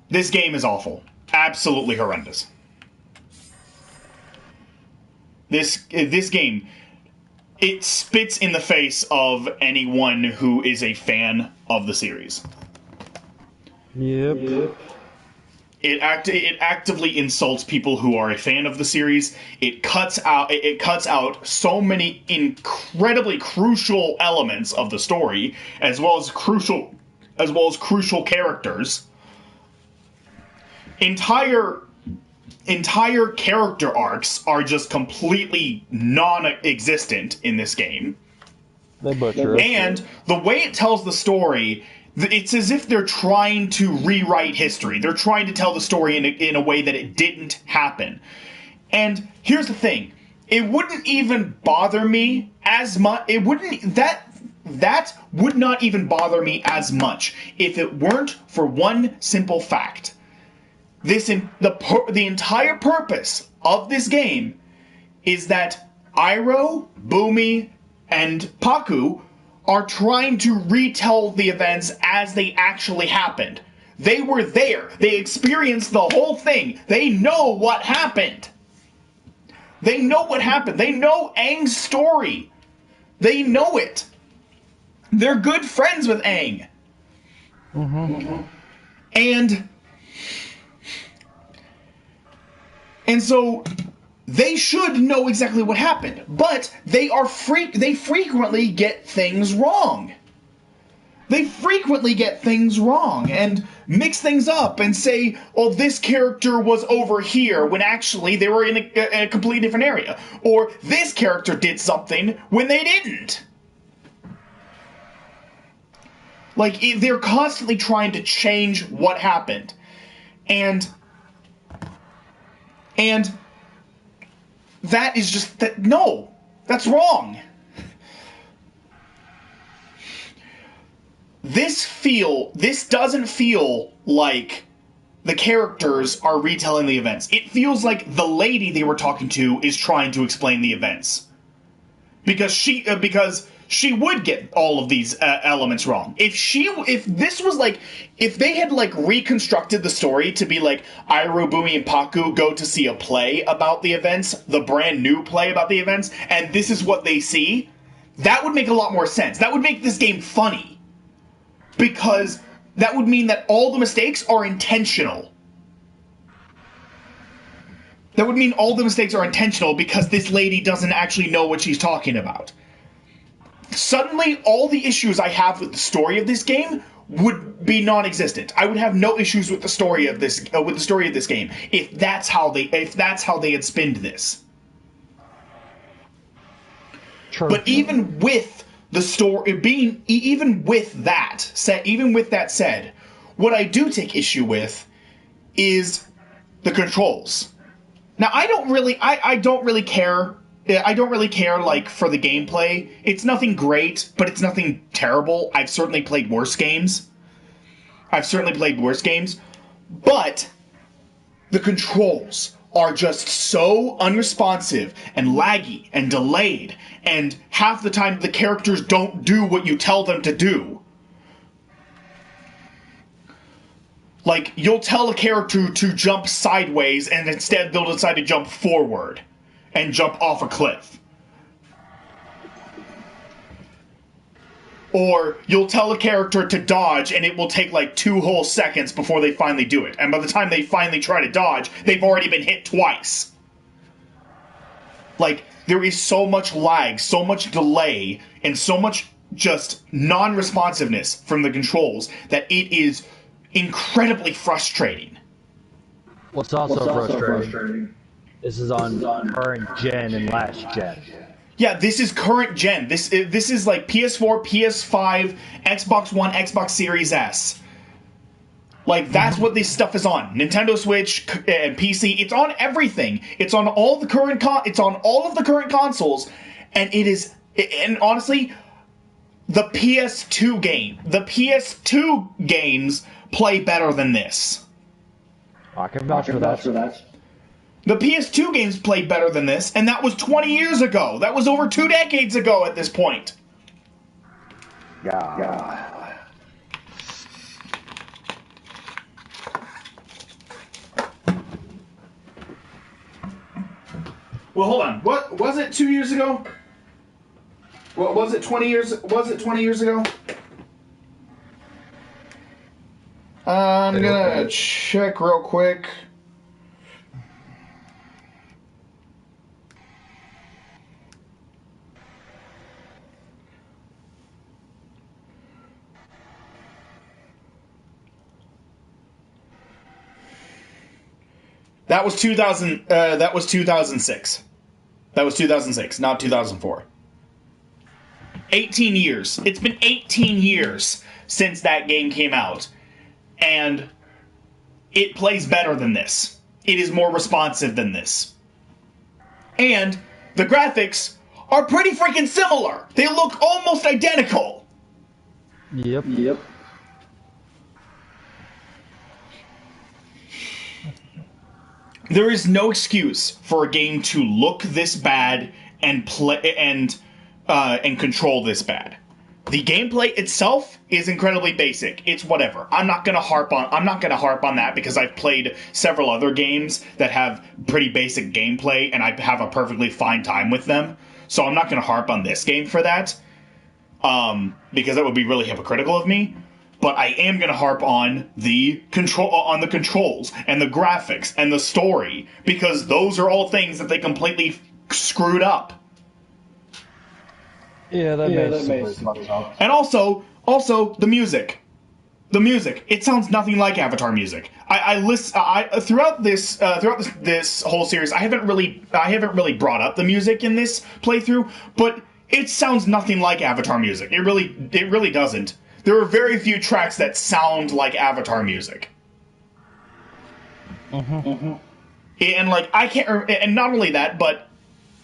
this game is awful, absolutely horrendous. This game, it spits in the face of anyone who is a fan of the series. Yep. It actively insults people who are a fan of the series. It cuts out so many incredibly crucial elements of the story, as well as crucial characters. Entire character arcs are just completely non-existent in this game. They butcher it. And the way it tells the story, it's as if they're trying to rewrite history. They're trying to tell the story in a way that it didn't happen. And here's the thing. It wouldn't even bother me as much. It wouldn't... That would not even bother me as much if it weren't for one simple fact. The entire purpose of this game is that Iroh, Bumi, and Paku are trying to retell the events as they actually happened. They were there. They experienced the whole thing. They know what happened. They know what happened. They know Aang's story. They know it. They're good friends with Aang. Mm-hmm. And so they should know exactly what happened, but they frequently get things wrong. They frequently get things wrong and mix things up and say, "Oh, this character was over here," when actually they were in a completely different area. Or this character did something when they didn't. Like, they're constantly trying to change what happened. And that is just... No! That's wrong! This doesn't feel like the characters are retelling the events. It feels like the lady they were talking to is trying to explain the events. Because she would get all of these elements wrong. If they had reconstructed the story to be like Iroh, Bumi, and Paku go to see a play about the events, the brand new play about the events, and this is what they see, that would make a lot more sense. That would make this game funny. Because that would mean that all the mistakes are intentional. That would mean all the mistakes are intentional because this lady doesn't actually know what she's talking about. Suddenly, all the issues I have with the story of this game would be non-existent. I would have no issues with the story of this game if that's how they had spinned this. True. But even with the story even with that said, what I do take issue with is the controls. Now, I don't really care. I don't really care, for the gameplay. It's nothing great, but it's nothing terrible. I've certainly played worse games. But the controls are just so unresponsive and laggy and delayed, and half the time the characters don't do what you tell them to do. Like, you'll tell a character to jump sideways, and instead they'll decide to jump forward and jump off a cliff. Or you'll tell a character to dodge, and it will take like 2 whole seconds before they finally do it. And by the time they finally try to dodge, they've already been hit twice. Like, there is so much lag, so much delay, and so much just non-responsiveness from the controls that it is incredibly frustrating. What's also frustrating, this is on current gen and last gen. Yeah, this is current gen. This is like PS4, PS5, Xbox One, Xbox Series S. Like, that's what this stuff is on. Nintendo Switch and PC. It's on everything. It's on all the current it's on all of the current consoles, and it is. And honestly, the PS2 games play better than this. I can vouch for that. The PS2 games played better than this, and that was 20 years ago. That was over 2 decades ago at this point. Yeah. Well, hold on. What was it 2 years ago? What was it 20 years? Was it 20 years ago? I'm gonna check real quick. That was 2000. That was 2006. That was 2006, not 2004. 18 years. It's been 18 years since that game came out, and it plays better than this. It is more responsive than this, and the graphics are pretty freaking similar. They look almost identical. Yep. There is no excuse for a game to look this bad and play and control this bad. The gameplay itself is incredibly basic. It's whatever. I'm not gonna harp on that because I've played several other games that have pretty basic gameplay and I have a perfectly fine time with them. So I'm not gonna harp on this game for that. Because that would be really hypocritical of me. But I am going to harp on the controls and the graphics and the story, because those are all things that they completely screwed up. Yeah, that makes sense. And also the music. The music. It sounds nothing like Avatar music. Throughout this whole series, I haven't really brought up the music in this playthrough, but it sounds nothing like Avatar music. It really doesn't. There are very few tracks that sound like Avatar music. And like, I can't, and not only that, but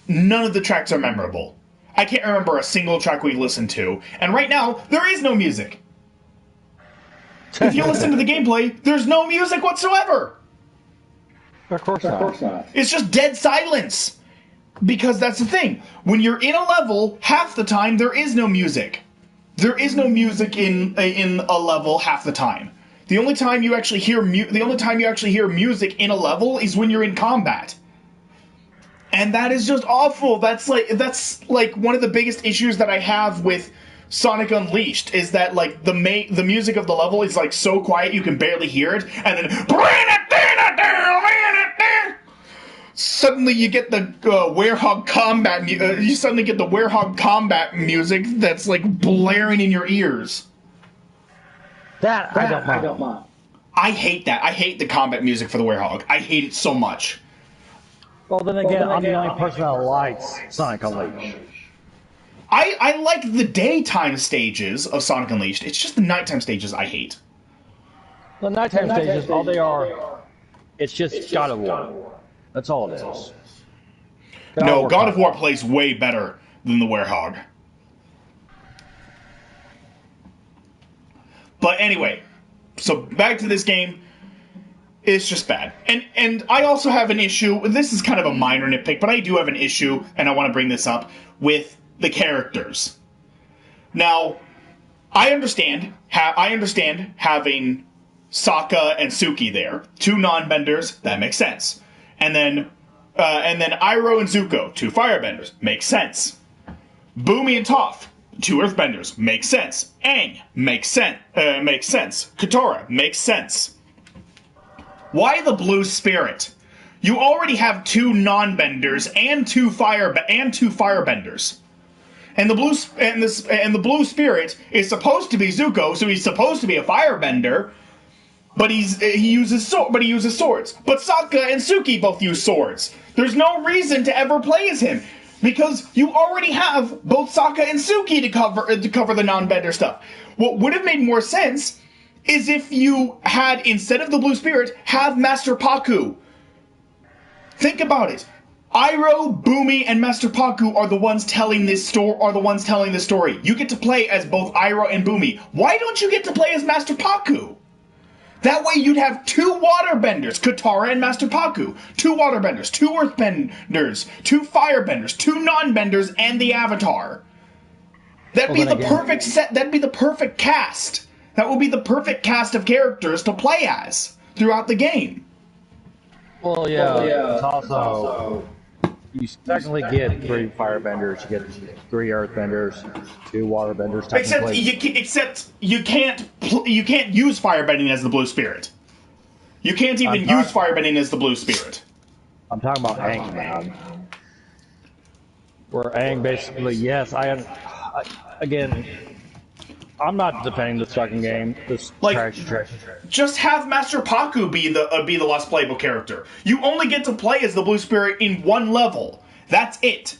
none of the tracks are memorable. I can't remember a single track we listened to, and right now, there is no music. If you listen to the gameplay, there's no music whatsoever. Of course not. It's just dead silence. Because that's the thing. When you're in a level, half the time, there is no music. There is no music in a level half the time. The only time you actually hear music in a level is when you're in combat. And that is just awful. That's like one of the biggest issues that I have with Sonic Unleashed is that like the music of the level is like so quiet you can barely hear it, and then suddenly you get the Werehog combat. You suddenly get the Werehog combat music that's like blaring in your ears. That I don't mind. I hate that. I hate the combat music for the Werehog. I hate it so much. Well, then again, I'm the only person that likes Sonic Unleashed. I like the daytime stages of Sonic Unleashed. It's just the nighttime stages I hate. The nighttime stages, all they are, it's just God of War. That's all it is. No, God of War plays way better than the Werehog. But anyway, so back to this game. It's just bad. And I also have an issue, this is kind of a minor nitpick, but I do have an issue, and I want to bring this up, with the characters. Now, I understand having Sokka and Suki there. 2 non-benders, that makes sense. And then Iroh and Zuko, 2 firebenders, makes sense. Boomy and Toph, 2 earthbenders, makes sense. Aang, makes sense. Katara, makes sense. Why the Blue Spirit? You already have 2 non-benders and 2 firebenders. And the Blue Spirit is supposed to be Zuko, so he's supposed to be a firebender. But he uses swords. But Sokka and Suki both use swords. There's no reason to ever play as him, because you already have both Sokka and Suki to cover the non-bender stuff. What would have made more sense is if you had, instead of the Blue Spirit, have Master Pakku. Think about it. Iroh, Boomy, and Master Pakku are the ones telling this story. You get to play as both Iroh and Boomy. Why don't you get to play as Master Pakku? That way you'd have 2 waterbenders, Katara and Master Pakku. 2 waterbenders, 2 earthbenders, 2 firebenders, 2 non-benders, and the Avatar. That'd be the perfect set. That'd be the perfect cast. That would be the perfect cast of characters to play as throughout the game. Well, yeah. It's also you technically get 3 firebenders, you get 3 earthbenders, 2 waterbenders. Except you can't use firebending as the Blue Spirit. You can't even use firebending as the Blue Spirit. I'm talking about Aang, man. Where Aang basically, yes, again, I'm not defending the second game. This trash. Just have Master Pakku be the less playable character. You only get to play as the Blue Spirit in 1 level. That's it.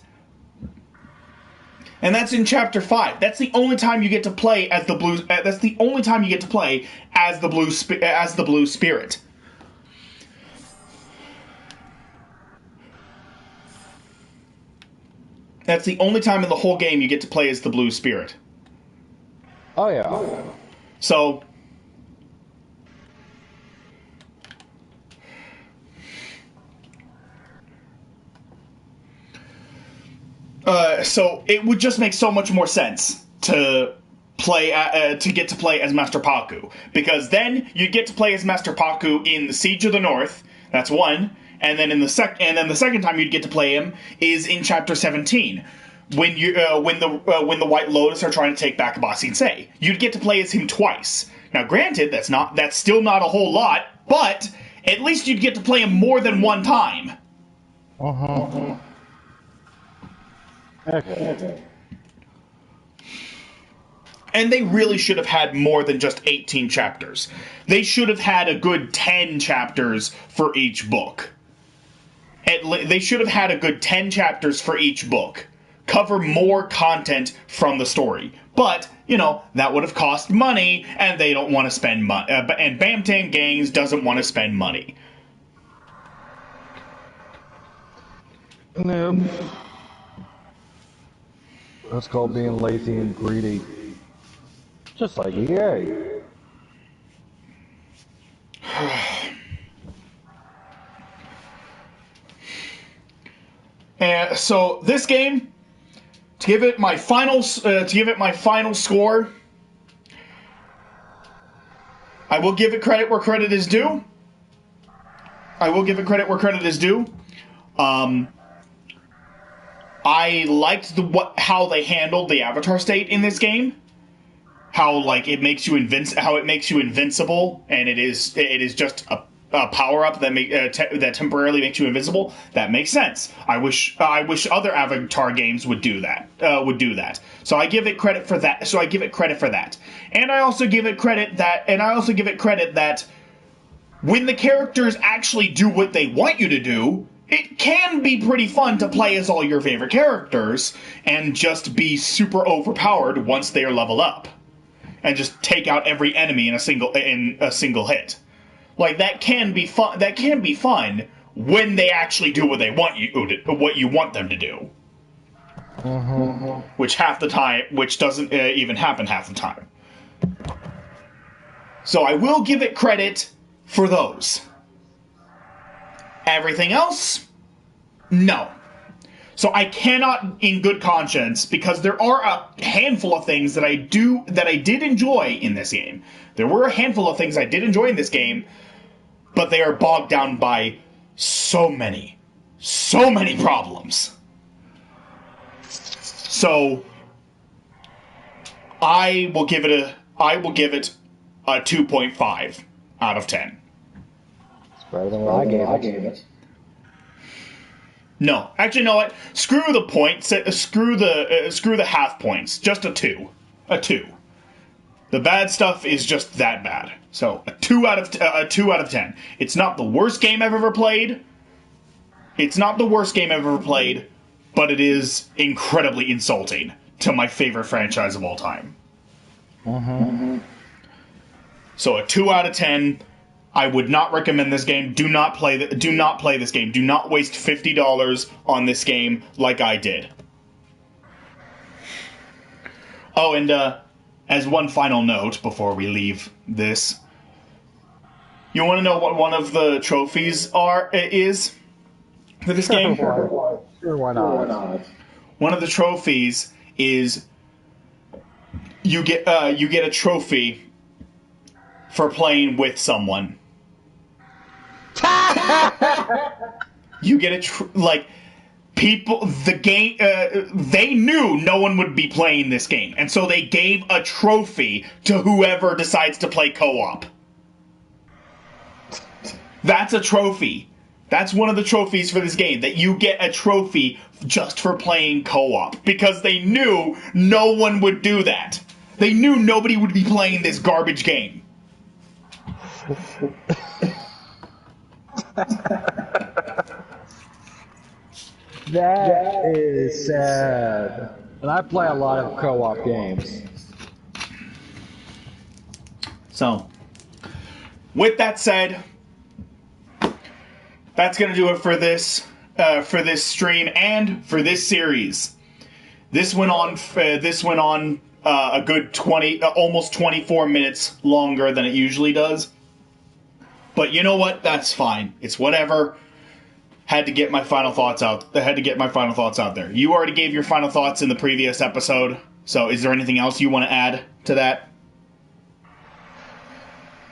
And that's in Chapter 5. That's the only time you get to play as the Blue. That's the only time you get to play as the Blue Spirit. That's the only time in the whole game you get to play as the Blue Spirit. Oh yeah. So it would just make so much more sense to get to play as Master Pakku, because then you get to play as Master Pakku in the Siege of the North. That's 1, and then the second time you'd get to play him is in Chapter 17. When the White Lotus are trying to take back Ba Sing Se, you'd get to play as him twice. Now, granted, that's still not a whole lot, but at least you'd get to play him more than 1 time. Okay. And they really should have had more than just 18 chapters. They should have had a good 10 chapters for each book. They should have had a good 10 chapters for each book. Cover more content from the story. But, that would have cost money, and they don't want to spend money. And Bamtan Games doesn't want to spend money. Nope. That's called being lazy and greedy. Just like EA. And so this game, to give it my final score, I will give it credit where credit is due. I liked how they handled the Avatar state in this game. How it makes you invincible, and it is just a power up that temporarily makes you invincible. That makes sense. I wish other Avatar games would do that. So I give it credit for that. And I also give it credit that when the characters actually do what they want you to do, it can be pretty fun to play as all your favorite characters and just be super overpowered once they are leveled up, and just take out every enemy in a single hit. That can be fun. That can be fun when they actually do what what you want them to do. Which doesn't even happen half the time. So I will give it credit for those. Everything else, no. So I cannot, in good conscience, because there are a handful of things that I did enjoy in this game. There were a handful of things I did enjoy in this game, but they are bogged down by so many problems. So I will give it a 2.5 out of 10. It's better than what I gave it. No, actually, no. What? Screw the points. Screw the half points. Just a 2. A 2. The bad stuff is just that bad. So a 2 out of 10. It's not the worst game I've ever played. But it is incredibly insulting to my favorite franchise of all time. So a 2 out of 10. I would not recommend this game. Do not play this game. Do not waste $50 on this game like I did. Oh, and as one final note before we leave this, you want to know what one of the trophies is for this game? Sure, why not? One of the trophies is you get a trophy for playing with someone. You get the game, they knew no one would be playing this game, and so they gave a trophy to whoever decides to play co-op. That's a trophy. That's one of the trophies for this game, that you get a trophy just for playing co-op, because they knew no one would do that. They knew nobody would be playing this garbage game. That is sad. And I play a lot of co-op games. So, with that said, that's going to do it for this stream and for this series. This went on a good 20, almost 24 minutes longer than it usually does. But you know what? That's fine. It's whatever. Had to get my final thoughts out. There. You already gave your final thoughts in the previous episode. So, is there anything else you want to add to that?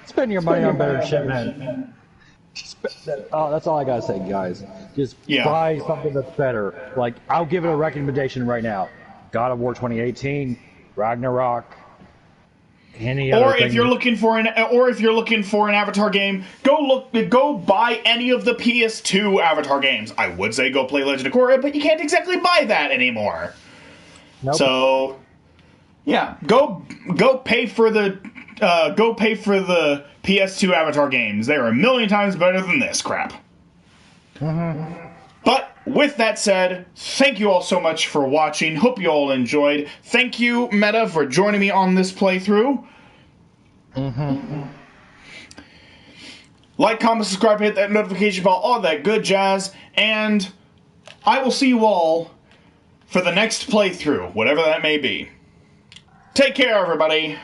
Spend your money on better shit, man. That's all I gotta say, guys. Just buy something that's better. Like, I'll give it a recommendation right now. God of War 2018, Ragnarok. Or if you're looking for an Avatar game, go buy any of the PS2 Avatar games. I would say go play Legend of Korra, but you can't exactly buy that anymore. Nope. So, yeah, go pay for the PS2 Avatar games. They're a million times better than this crap. But with that said, thank you all so much for watching. Hope you all enjoyed. Thank you, Meta, for joining me on this playthrough. Like, comment, subscribe, hit that notification bell, all that good jazz, and I will see you all for the next playthrough, whatever that may be. Take care, everybody.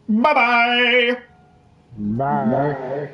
Bye-bye. Bye.